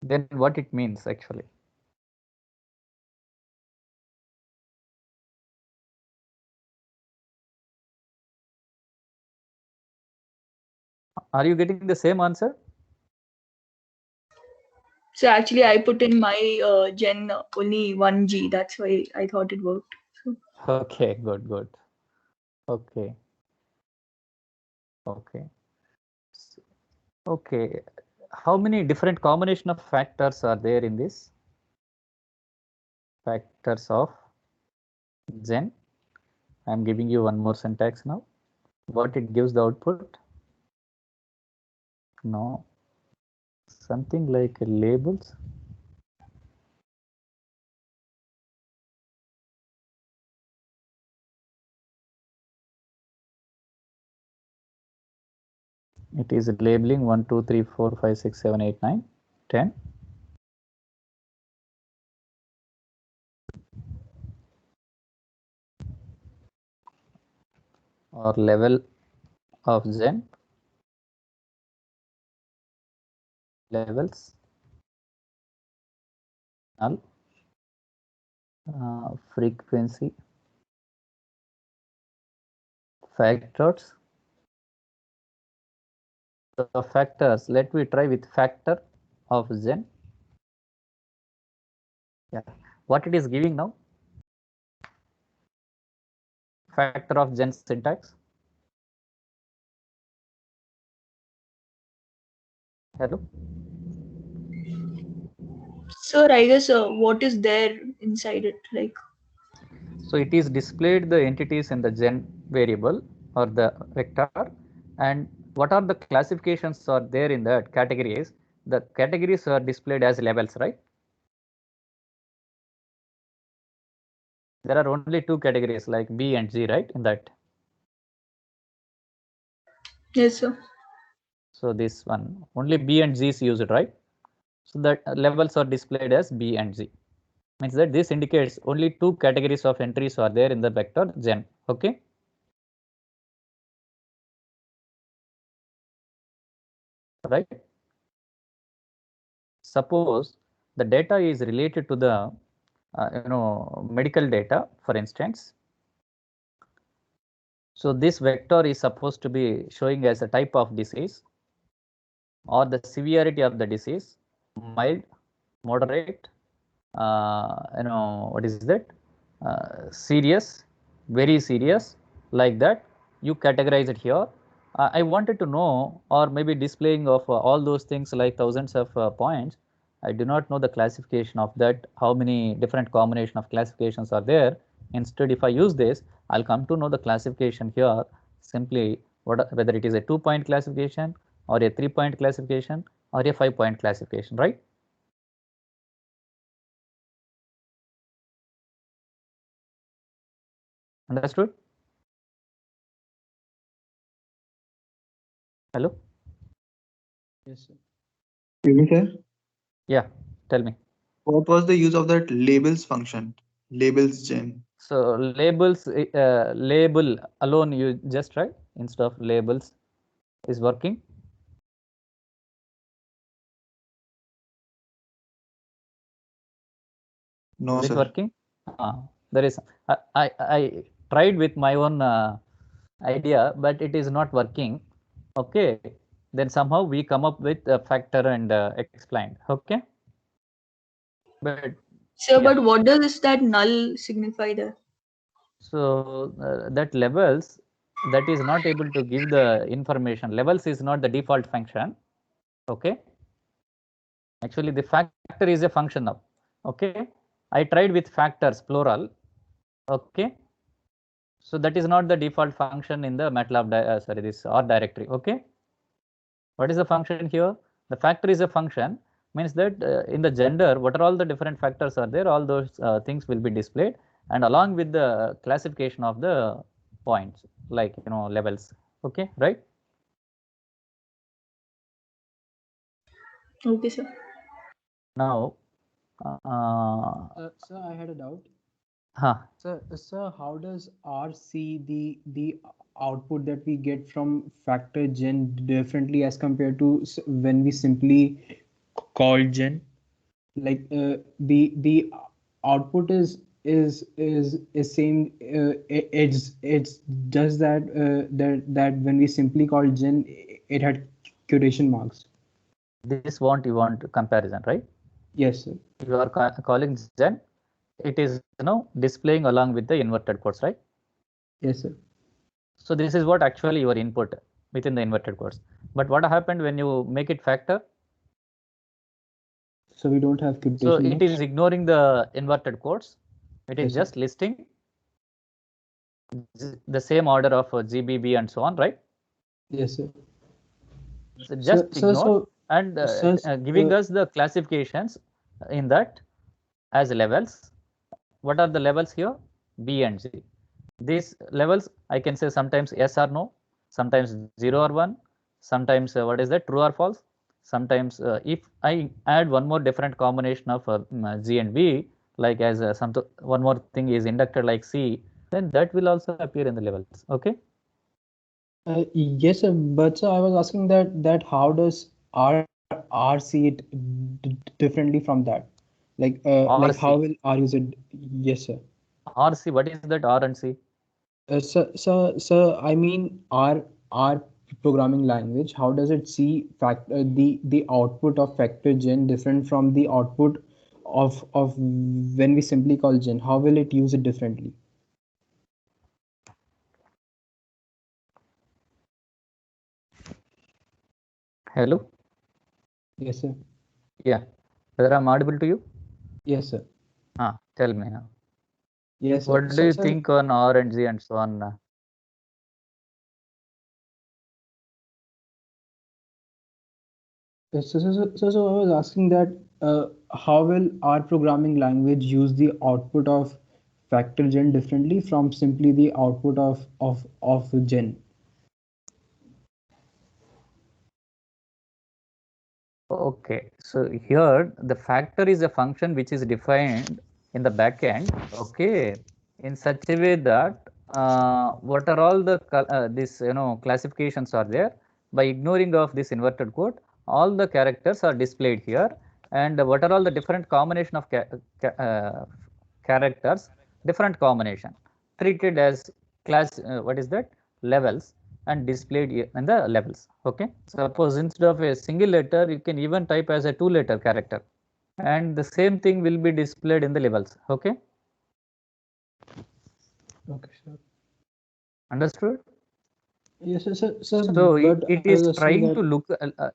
Then what it means actually? Are you getting the same answer? So actually, I put in my gen only 1G. That's why I thought it worked. So, Okay, good. Okay. Okay. How many different combination of factors are there in this? Factors of Zen. I'm giving you one more syntax now. What it gives the output? No. Something like labels. It is labeling 1, 2, 3, 4, 5, 6, 7, 8, 9, 10. Or level of Zen. Levels. Null. Frequency. Factors. The factors. Let me try with factor of Zen. Yeah. What it is giving now? Factor of Zen syntax. Hello. Sir, I guess what is there inside it? Like, So it is displayed the entities in the gen variable or the vector, and what are the classifications are there in that categories. The categories are displayed as levels, right? There are only two categories like B and G, right? In that. yes, sir. So this one only B and G is used, right? So that levels are displayed as B and G. Means that this indicates only two categories of entries are there in the vector gen. Okay. Right. Suppose the data is related to the medical data, for instance. So this vector is supposed to be showing as a type of disease or the severity of the disease, mild, moderate, what is that? Serious, very serious, like that. You categorize it here. I wanted to know, or maybe displaying of all those things like thousands of points. I do not know the classification of that, how many different combination of classifications are there. Instead, if I use this, I'll come to know the classification here simply whether it is a 2-point classification or a 3-point classification or a 5-point classification, right? Understood? Hello? Yes, sir. Excuse me, sir. Yeah, tell me. What was the use of that labels function? Labels gen. So labels, label alone you just try instead of labels is working. No, Is it sir. working? There is. I tried with my own idea, but it is not working. Okay. Then somehow we come up with a factor and explained. Okay. But Sir, yeah. but what does that null signify there? So that levels, that is not able to give the information. Levels is not the default function. Okay. Actually, the factor is a function now. Okay. I tried with factors plural. Okay. So that is not the default function in the MATLAB, this R directory. Okay. What is the function here? The factor is a function, means that in the gender, what are all the different factors are there, all those things will be displayed, and along with the classification of the points, like levels. Okay, right? Okay, sir. Now, Sir, I had a doubt. huh. Sir, how does R see the output that we get from factor gen differently as compared to when we simply call gen? Like the output is same. It's just that when we simply call gen, it had quotation marks. This you want comparison, right? Yes, sir. You are calling gen, it is displaying along with the inverted quotes, right? Yes, sir. So this is what actually your input within the inverted quotes. But what happened when you make it factor? So we don't have quotation So marks? it is ignoring the inverted quotes. It is Yes, sir. just listing the same order of GBB and so on, right? Yes, sir. So just ignore and giving us the classifications in that as levels. What are the levels here? B and G. These levels I can say sometimes yes or no, sometimes 0 or 1, sometimes what is that, true or false. Sometimes if I add one more different combination of G and B, like as one more thing is inducted like C, then that will also appear in the levels. Okay. Yes, sir. But sir, I was asking that how does R see it differently from that? Like how will R use it? Yes, sir. RC, what is that R and C? Sir, I mean R programming language. How does it see the output of factor gen different from the output of when we simply call gen? How will it use it differently? Hello. Yes, sir. Yeah. Whether I'm audible to you? Yes, sir. Tell me now. Yes, sir. What do you think on R and Z and so on? So I was asking that how will our programming language use the output of factor gen differently from simply the output of gen? Okay, so here the factor is a function which is defined in the backend. Okay, in such a way that what are all the this classifications are there. By ignoring of this inverted code, all the characters are displayed here, and what are all the different combination of characters, different combination treated as class. What is that? Levels and displayed in the levels. Okay, suppose instead of a single letter, you can even type as a 2-letter character, and the same thing will be displayed in the levels. Okay, Okay, sure. understood? Yes, sir. So it I is was asking trying that. to look,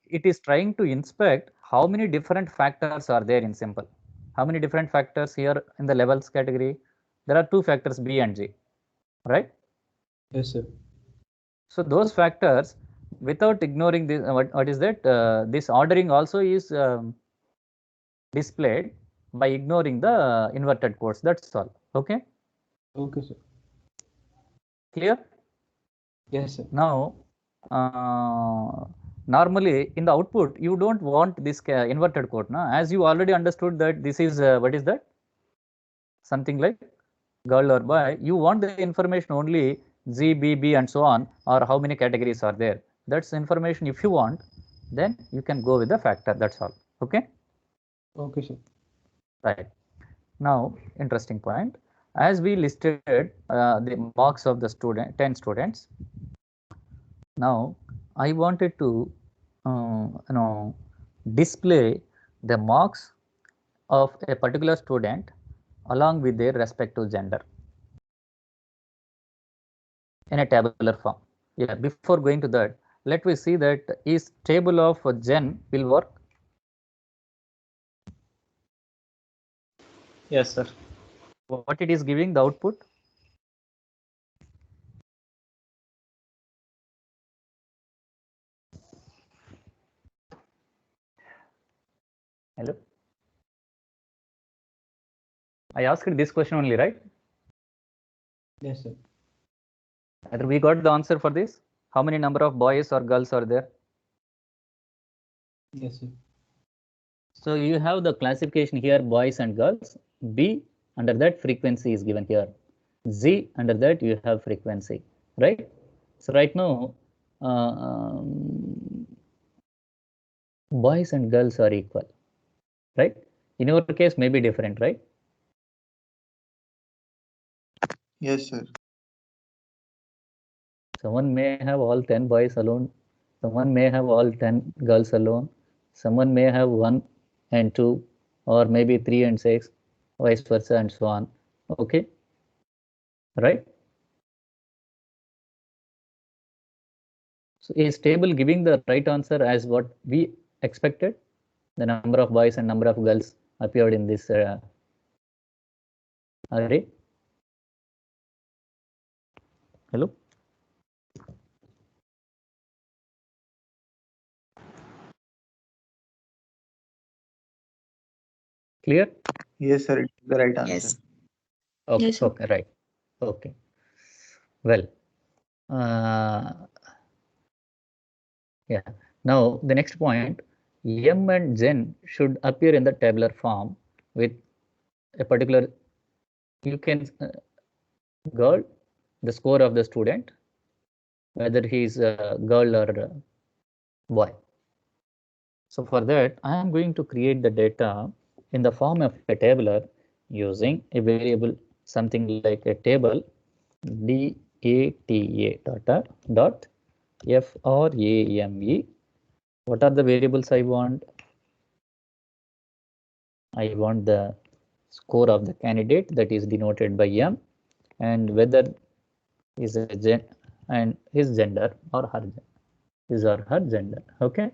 it is trying to inspect how many different factors are there in simple. How many different factors here in the levels category? There are 2 factors, B and G, right? Yes, sir. So those factors, without ignoring this, what is that? This ordering also is displayed by ignoring the inverted codes. That's all. Okay. Okay, sir. Clear? Yes, sir. Now, normally in the output, you don't want this inverted code. No? As you already understood that this is, what is that? Something like girl or boy. You want the information only Z, B, B and so on, or how many categories are there. That's information if you want, then you can go with the factor. That's all. Okay. Okay, sir. Right. Now, interesting point. As we listed the marks of the 10 students. Now, I wanted to, display the marks of a particular student along with their respective gender in a tabular form. Yeah, before going to that, let me see that is table of gen will work. Yes, sir. What it is giving the output? Hello. I asked this question only, right? Yes, sir. Either we got the answer for this. How many number of boys or girls are there? Yes, sir. So you have the classification here, boys and girls. B, under that frequency is given here. Z, under that you have frequency, right? So right now, boys and girls are equal, right? In your case, may be different, right? Yes, sir. Someone may have all 10 boys alone. Someone may have all 10 girls alone. Someone may have 1 and 2, or maybe 3 and 6, vice versa, and so on. Okay, right? So is table giving the right answer as what we expected? The number of boys and number of girls appeared in this array. Hello? Clear? Yes, sir. It's the right answer. Yes. Okay, Yes, sir. okay, right. Okay. Well, yeah. Now the next point, M and Gen should appear in the tabular form with a particular, you can girl, the score of the student, whether he is a girl or a boy. So for that, I am going to create the data in the form of a tabular using a variable, something like a table data dot frame. What are the variables I want? I want the score of the candidate, that is denoted by M, and whether is a gen and his gender or her, his or her gender. Okay,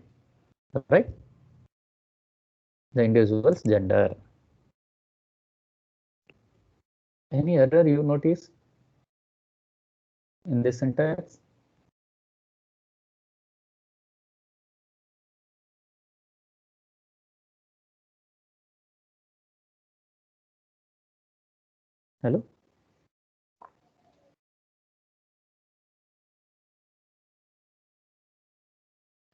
right? the individual's gender. Any error you notice in this syntax? Hello?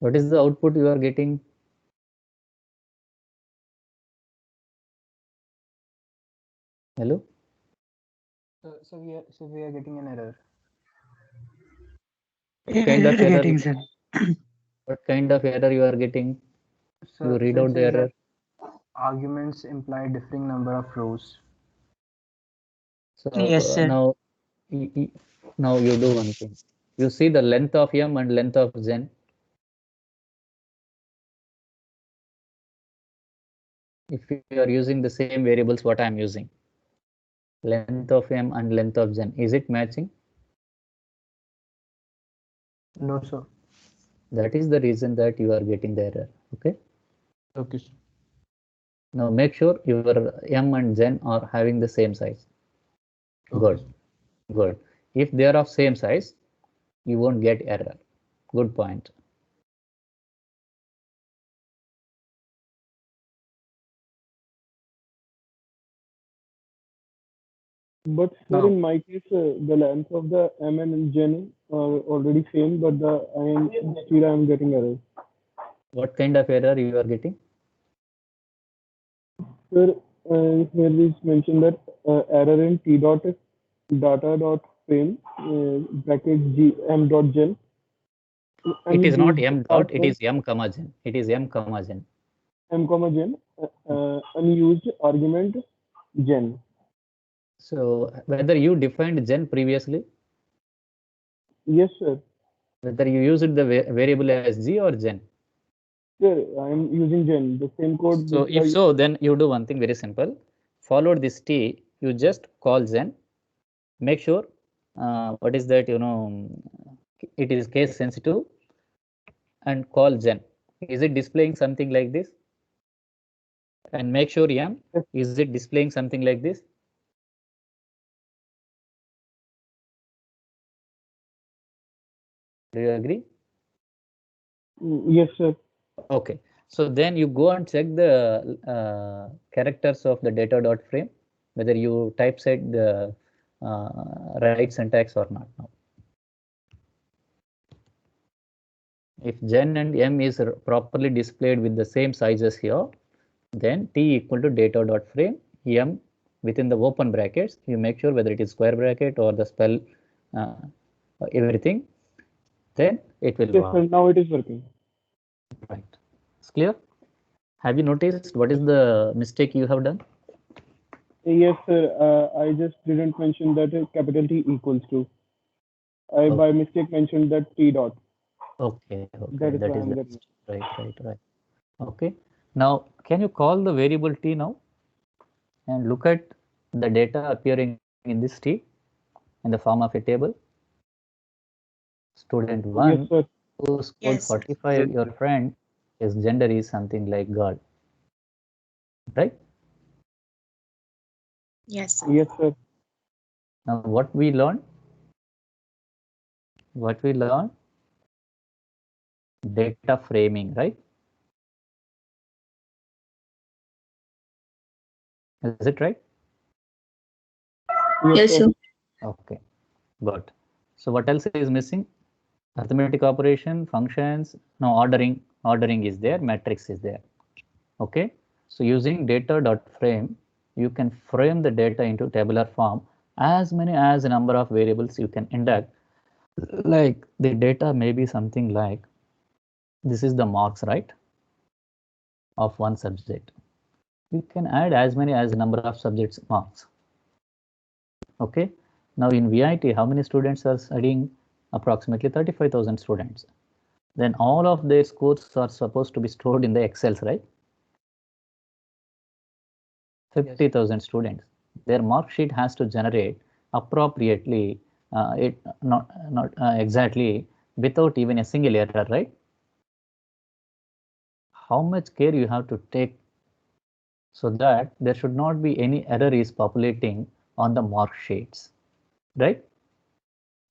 What is the output you are getting? Hello? So we are getting an error. What kind of error? Getting, sir. What kind of error you are getting? So, You read so it out the says error. that arguments imply differing number of rows. So Yes, sir. now you do one thing. You see the length of m and length of gen. If you are using the same variables what I am using, length of m and length of gen, is it matching? No, sir. That is the reason that you are getting the error. Okay. Okay. Now make sure your m and gen are having the same size. Good. Good. If they are of same size, you won't get error. Good point. But sir, Now, in my case, the length of the M and Gen are already same, but still I am getting error. what kind of error you are getting? Sir, here is mentioned that error in T dot data dot frame bracket G M dot gen. It is not m dot, it password is m comma gen. It is m comma gen. M comma gen unused argument gen. So whether you defined gen previously, Yes, sir. whether you used the variable as g or gen. Sir, I am using gen, the same code. So if so, then you do one thing very simple. Follow this t, you just call gen. Make sure what is that, it is case sensitive, and call gen. Is it displaying something like this? And make sure m, is it displaying something like this? Do you agree? Yes, sir. Okay. So then you go and check the characters of the data dot frame, whether you typeset the right syntax or not. Now, if gen and m is properly displayed with the same sizes here, then t equal to data dot frame m within the open brackets. You make sure whether it is square bracket or the spell everything. Then it will Yes, sir. Now it is working. Right. It's clear. Have you noticed what is the mistake you have done? Yes, sir. I just didn't mention that capital T equals to. I by mistake mentioned that T dot. Okay. That is That why is I'm the getting. right. Okay. Now, can you call the variable t now and look at the data appearing in this t in the form of a table? Student 1 Yes, sir. who scored Yes, sir. 45, your friend, his gender is something like girl, right? Yes, sir. Yes, sir. Now, what we learned? Data framing, right? Is it right? Yes, sir. Okay, good. So what else is missing? Arithmetic operation, functions, no ordering is there, matrix is there. Okay, so using data.frame, you can frame the data into tabular form as many as a number of variables you can induct. Like the data may be something like, this is the marks, right, of one subject. You can add as many as a number of subjects marks. Okay, now in VIT, how many students are studying? Approximately 35,000 students. Then all of their scores are supposed to be stored in the Excels, right? 50,000 students. Their mark sheet has to generate appropriately, not exactly, without even a single error, right? How much care you have to take so that there should not be any error is populating on the mark sheets, right?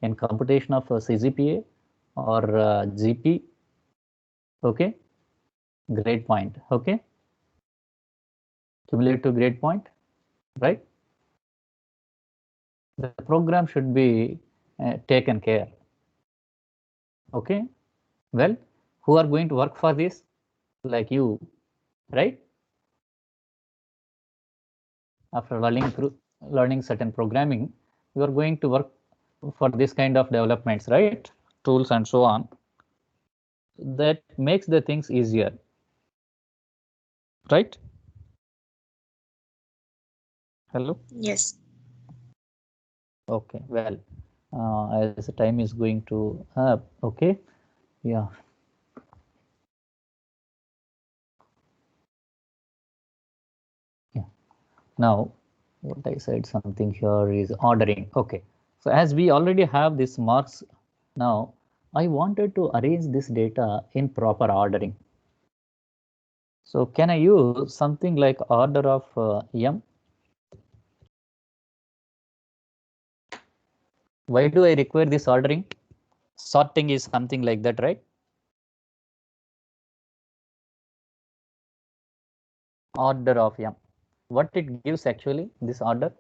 In computation of CGPA or GP, okay, grade point, okay, cumulative grade point, right? The program should be taken care. Okay, well, who are going to work for this? Like you, right? After learning certain programming, you are going to work for this kind of developments, right? Tools and so on. That makes the things easier, right? Hello? Yes. Okay, well, as the time is going to up, okay, yeah. Yeah, now what I said something here is ordering. Okay, so as we already have these marks now, I wanted to arrange this data in proper ordering. So can I use something like order of M? Why do I require this ordering? Sorting is something like that, right? Order of M. What it gives actually, this order?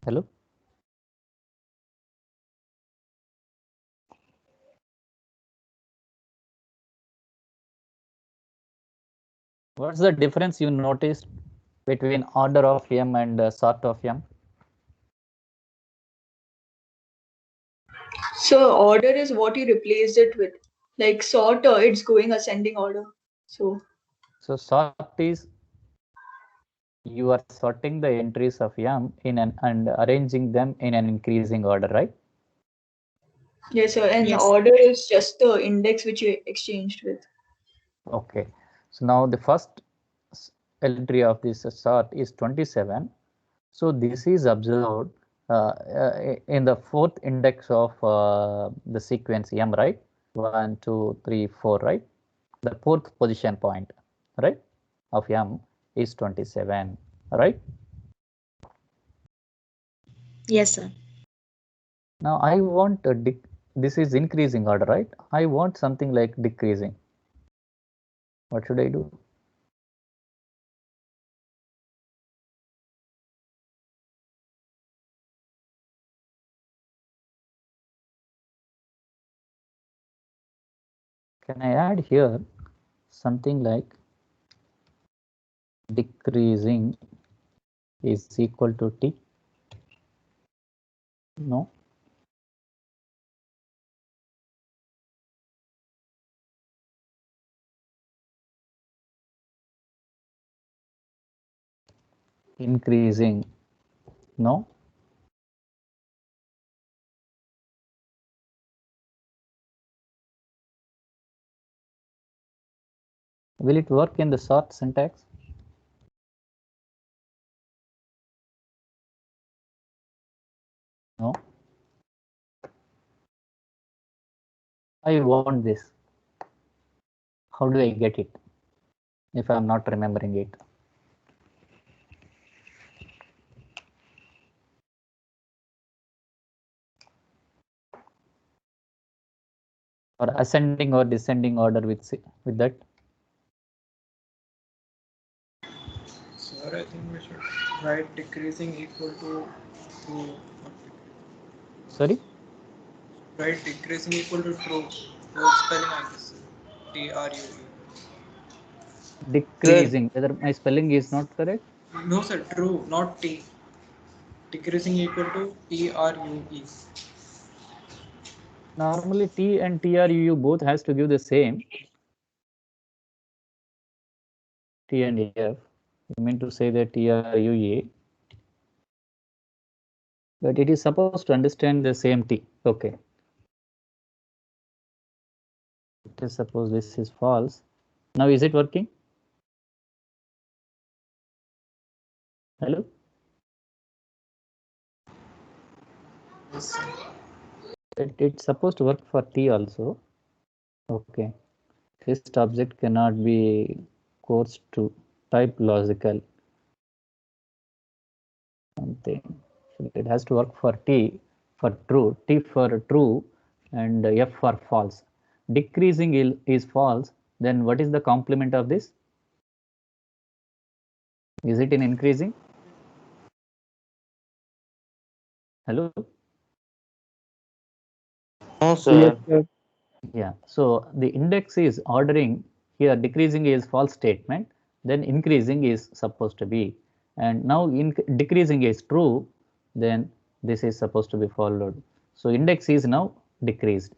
Hello? What's the difference you noticed between order of M and sort of M? So order is what you replaced it with. Like sort, it's going ascending order. So sort is you are sorting the entries of M in and arranging them in an increasing order, right? yes, sir. And Yes. order is just the index which you exchanged with. Okay, so now the first entry of this sort is 27. So this is observed in the fourth index of the sequence M, right? 1, 2, 3, 4, right? The fourth position point, right, of M is 27, right? Yes, sir. Now I want this is increasing order, right? I want something like decreasing. What should I do? Can I add here something like decreasing is equal to T? No. Increasing, no. Will it work in the sort syntax? No. I want this. How do I get it if I'm not remembering it? Or ascending or descending order with that? Sir, I think we should write decreasing equal to Sorry? write decreasing equal to true. Both spelling I guess. TRUE. Decreasing, whether my spelling is not correct? No sir, true, not T. Decreasing equal to TRUE. Normally T and TRUU both has to give the same. T and F. You mean to say that TRUA. But it is supposed to understand the same T. Okay. Let us suppose this is false. Now is it working? Hello? Yes, sir. It's supposed to work for T also. Okay. First object cannot be coarse to type logical. Something. It has to work for T for true, T for true, and F for false. Decreasing is false. Then what is the complement of this? Is it in increasing? Hello? No, Yes, sir. sir. Yeah. So the index is ordering here. Decreasing is false statement. Then increasing is supposed to be. And now decreasing is true. Then this is supposed to be followed. So index is now decreased.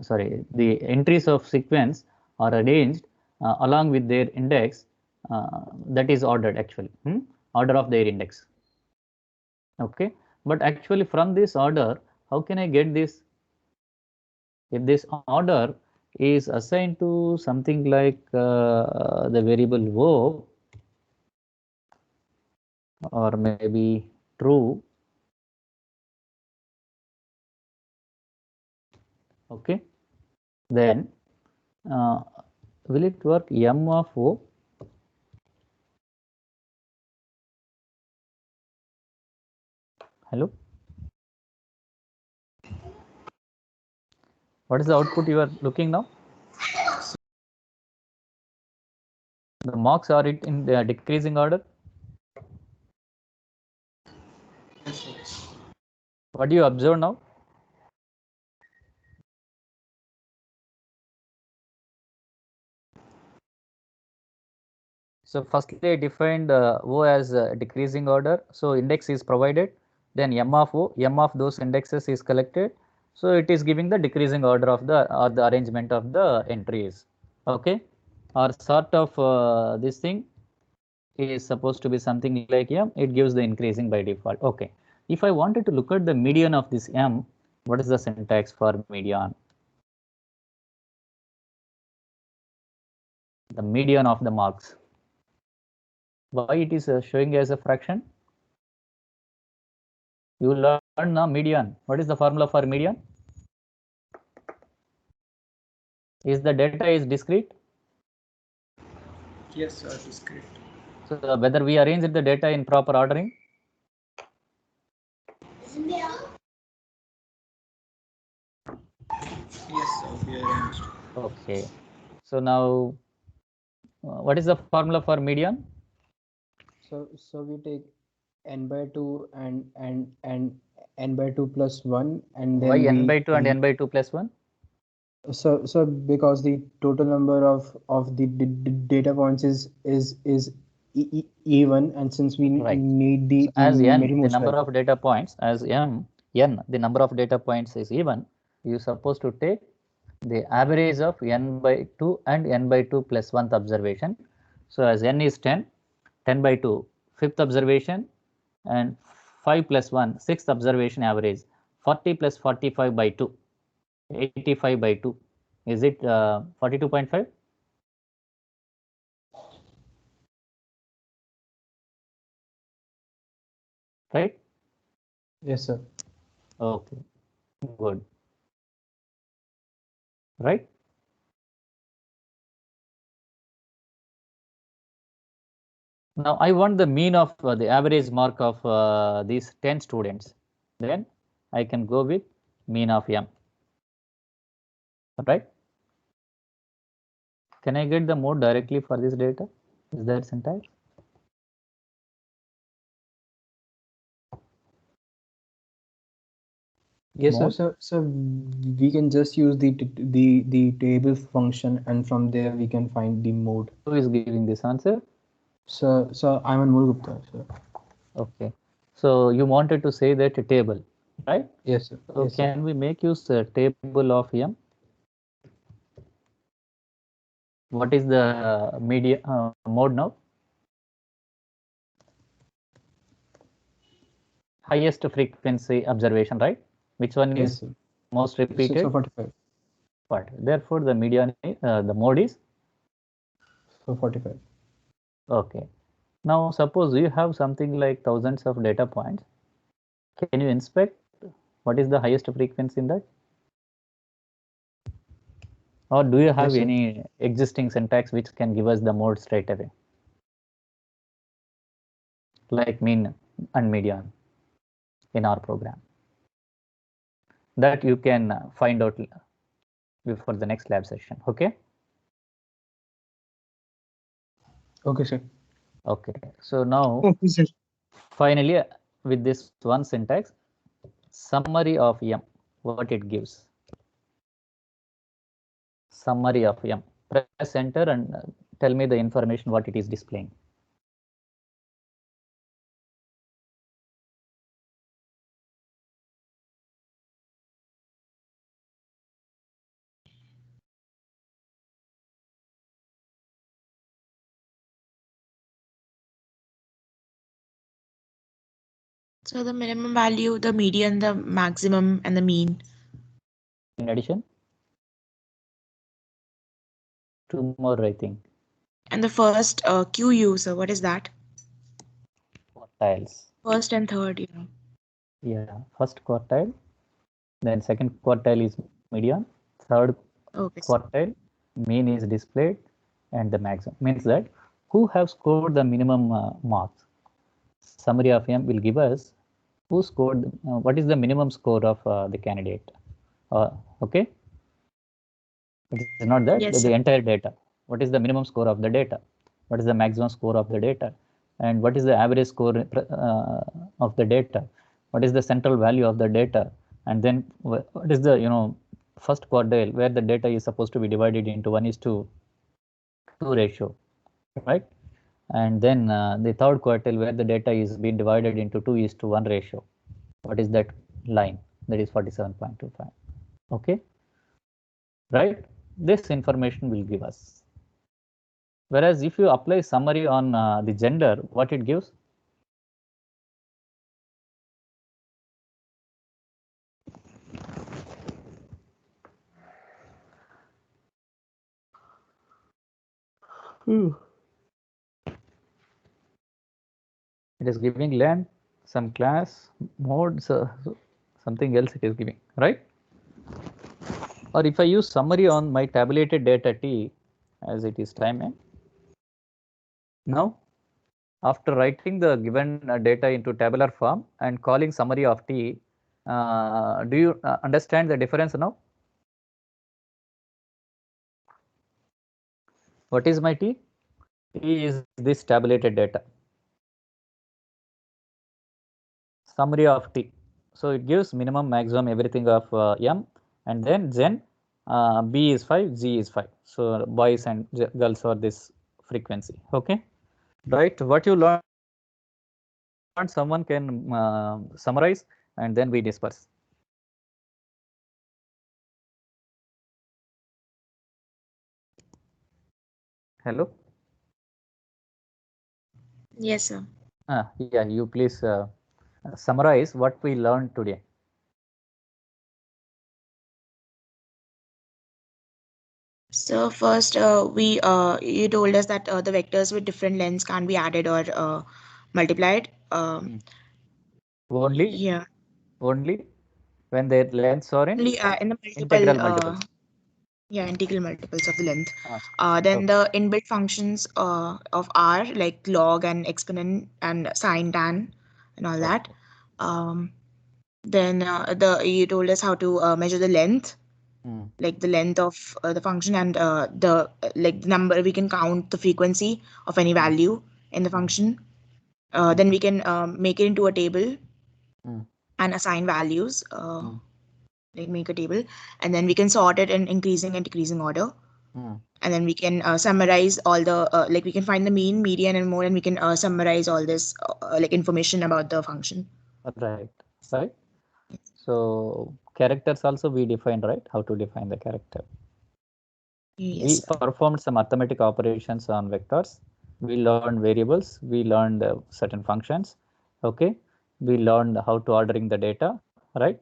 Sorry, the entries of sequence are arranged along with their index, that is ordered actually, order of their index. Okay, but actually from this order, how can I get this? If this order is assigned to something like the variable O, or maybe true, okay, then will it work M of O? Hello? What is the output you are looking now? The marks are it in the decreasing order? What do you observe now? So firstly, I defined O as decreasing order. So index is provided. Then M of O, M of those indexes is collected. So it is giving the decreasing order of the arrangement of the entries. Okay, or sort of this thing is supposed to be something like M. It gives the increasing by default. Okay. If I wanted to look at the median of this M, what is the syntax for median? The median of the marks. Why it is showing as a fraction? You learn now median. What is the formula for median? Is the data is discrete? Yes, sir, discrete. So whether we arrange the data in proper ordering? Yes, sir, we arranged. Okay. So now, what is the formula for median? So we take n by 2 and n by 2 plus 1, and then Why we n by 2 and n by 2 plus 1? so because the total number of the data points is even, and since we Right. need the So as n, the minimum number value. of data points, as n, the number of data points is even, you supposed to take the average of n by 2 and n by 2 plus 1th observation. So as n is 10, 10 by 2, 5th observation, and 5 plus 1, 6th observation average, 40 plus 45 by 2, 85 by 2. Is it 42.5? Right? Yes, sir. Okay, good. Right? Now I want the mean of the average mark of these 10 students. Then I can go with mean of M. Right? Can I get the mode directly for this data? Is that syntax? Yes, sir. Mode? So we can just use the table function, and from there we can find the mode. Who is giving this answer? So I'm on Mul Gupta, sir. Okay. So you wanted to say that a table, right? Yes, sir. So Yes, sir. can we make use a table of M? What is the media mode now? Highest frequency observation, right? Which one Yes, is sir. most So repeated? 45. But therefore the median, the mode is So 45. okay. Now suppose you have something like thousands of data points. Can you inspect what is the highest frequency in that? Or do you have Yes, sir. any existing syntax which can give us the mode straight away? Like mean and median in our program. That you can find out before the next lab session. Okay. Okay, sir. Okay. So now Okay, sir. finally with this one syntax, summary of M, what it gives. Summary of M. Press enter and tell me the information what it is displaying. So the minimum value, the median, the maximum, and the mean. In addition, two more, I think. And the first QU, so what is that? Quartiles. First and third, you know. Yeah, first quartile, then second quartile is median, third Okay. quartile, mean is displayed, and the maximum means that who have scored the minimum marks. Summary of M will give us who scored, what is the minimum score of the candidate. Okay. It is not that, Yes, the sir. entire data. What is the minimum score of the data? What is the maximum score of the data? And what is the average score of the data? What is the central value of the data? And then what is the, first quartile where the data is supposed to be divided into 1:2 ratio, right? And then the third quartile where the data is being divided into 2:1 ratio. What is that line? That is 47.25. Okay, right? This information will give us. Whereas if you apply summary on the gender, what it gives? It is giving length, some class, modes, something else it is giving, right? Or if I use summary on my tabulated data T as it is time n. Now, after writing the given data into tabular form and calling summary of T, do you understand the difference now? What is my T? T is this tabulated data. Summary of T. So it gives minimum, maximum, everything of M, and then Gen B is 5, G is 5. So boys and girls are this frequency. Okay, right? What you learn, someone can summarize, and then we disperse. Hello. Yes, sir. Yeah, you please summarize what we learned today. So first, you told us that the vectors with different lengths can be added or multiplied. Only Yeah. Only when their lengths are in Only in the integral multiple. multiples. Yeah, integral multiples of the length. Ah, Then okay. the inbuilt functions of R, like log and exponent and sine, tan, and all that. Then you told us how to measure the length, like the length of the function, and the number. We can count the frequency of any value in the function. Then we can make it into a table and assign values. Like make a table, and then we can sort it in increasing and decreasing order. And then we can summarize all the we can find the mean, median, and mode, and we can summarize all this information about the function. Right. So characters also we defined, right? How to define the character. Yes, we performed some arithmetic operations on vectors. We learned variables. We learned certain functions. Okay. We learned how to ordering the data, right?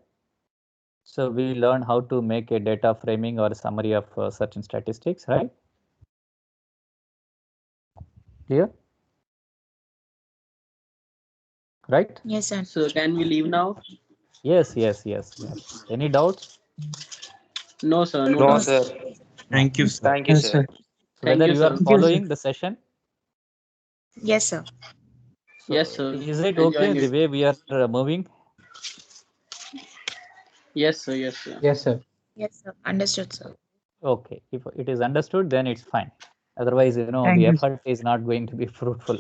So we learned how to make a data framing or summary of certain statistics, right? Clear? Right? Yes, sir. So can we leave now? Yes. Any doubts? No, sir. No, No, sir. Thank you, sir. Thank you, Yes, sir. sir. Thank Whether you, you are sir. following the session. Yes, sir. So Yes, sir. is it Enjoying okay the it. way we are moving? Yes, sir. Yes, sir. Yes, sir. Yes, sir. Understood, sir. Okay, if it is understood, then it's fine. Otherwise, you know, Thank the you. effort is not going to be fruitful.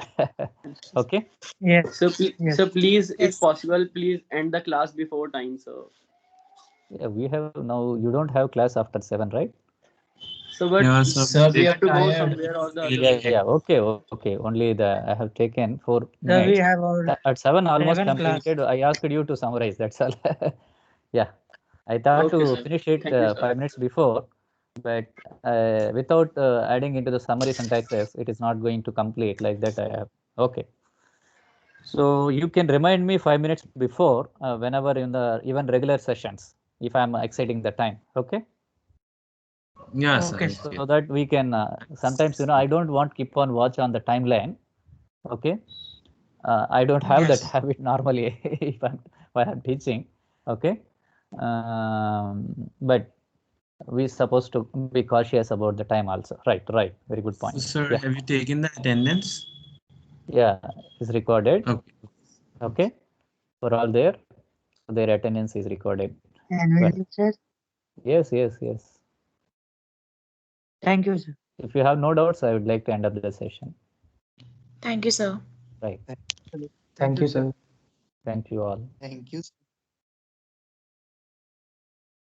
Okay. Yes. So, Yes. so please, if Yes. possible, please end the class before time, sir. Yeah, we have now. You don't have class after 7, right? So, but Yeah, sir, we they have to go tired. somewhere or the other. Yeah, yeah. Okay, okay. Only I have taken 4 Sir, we minutes. have our At 7 almost 11 class. completed. I asked you to summarize. That's all. Yeah, I thought Okay, to sir. finish it Thank you, sir. 5 minutes before, but without adding into the summary syntaxes, it is not going to complete like that. I have. Okay. So you can remind me 5 minutes before whenever in the even regular sessions if I'm exceeding the time. Okay. Yeah, sir. Okay. So that we can sometimes, you know, I don't want keep on watch on the timeline. Okay. I don't have that Yes. habit normally if I'm teaching. Okay. But we supposed to be cautious about the time also. Right. Right. Very good point. Sir, Yeah. have you taken the attendance? Yeah. It's recorded. Okay. Okay. For all there, their attendance is recorded. And sir. Yes. Yes. Yes. Thank you, sir. If you have no doubts, I would like to end up the session. Thank you, sir. Right. Thank you, sir. Thank you all. Thank you.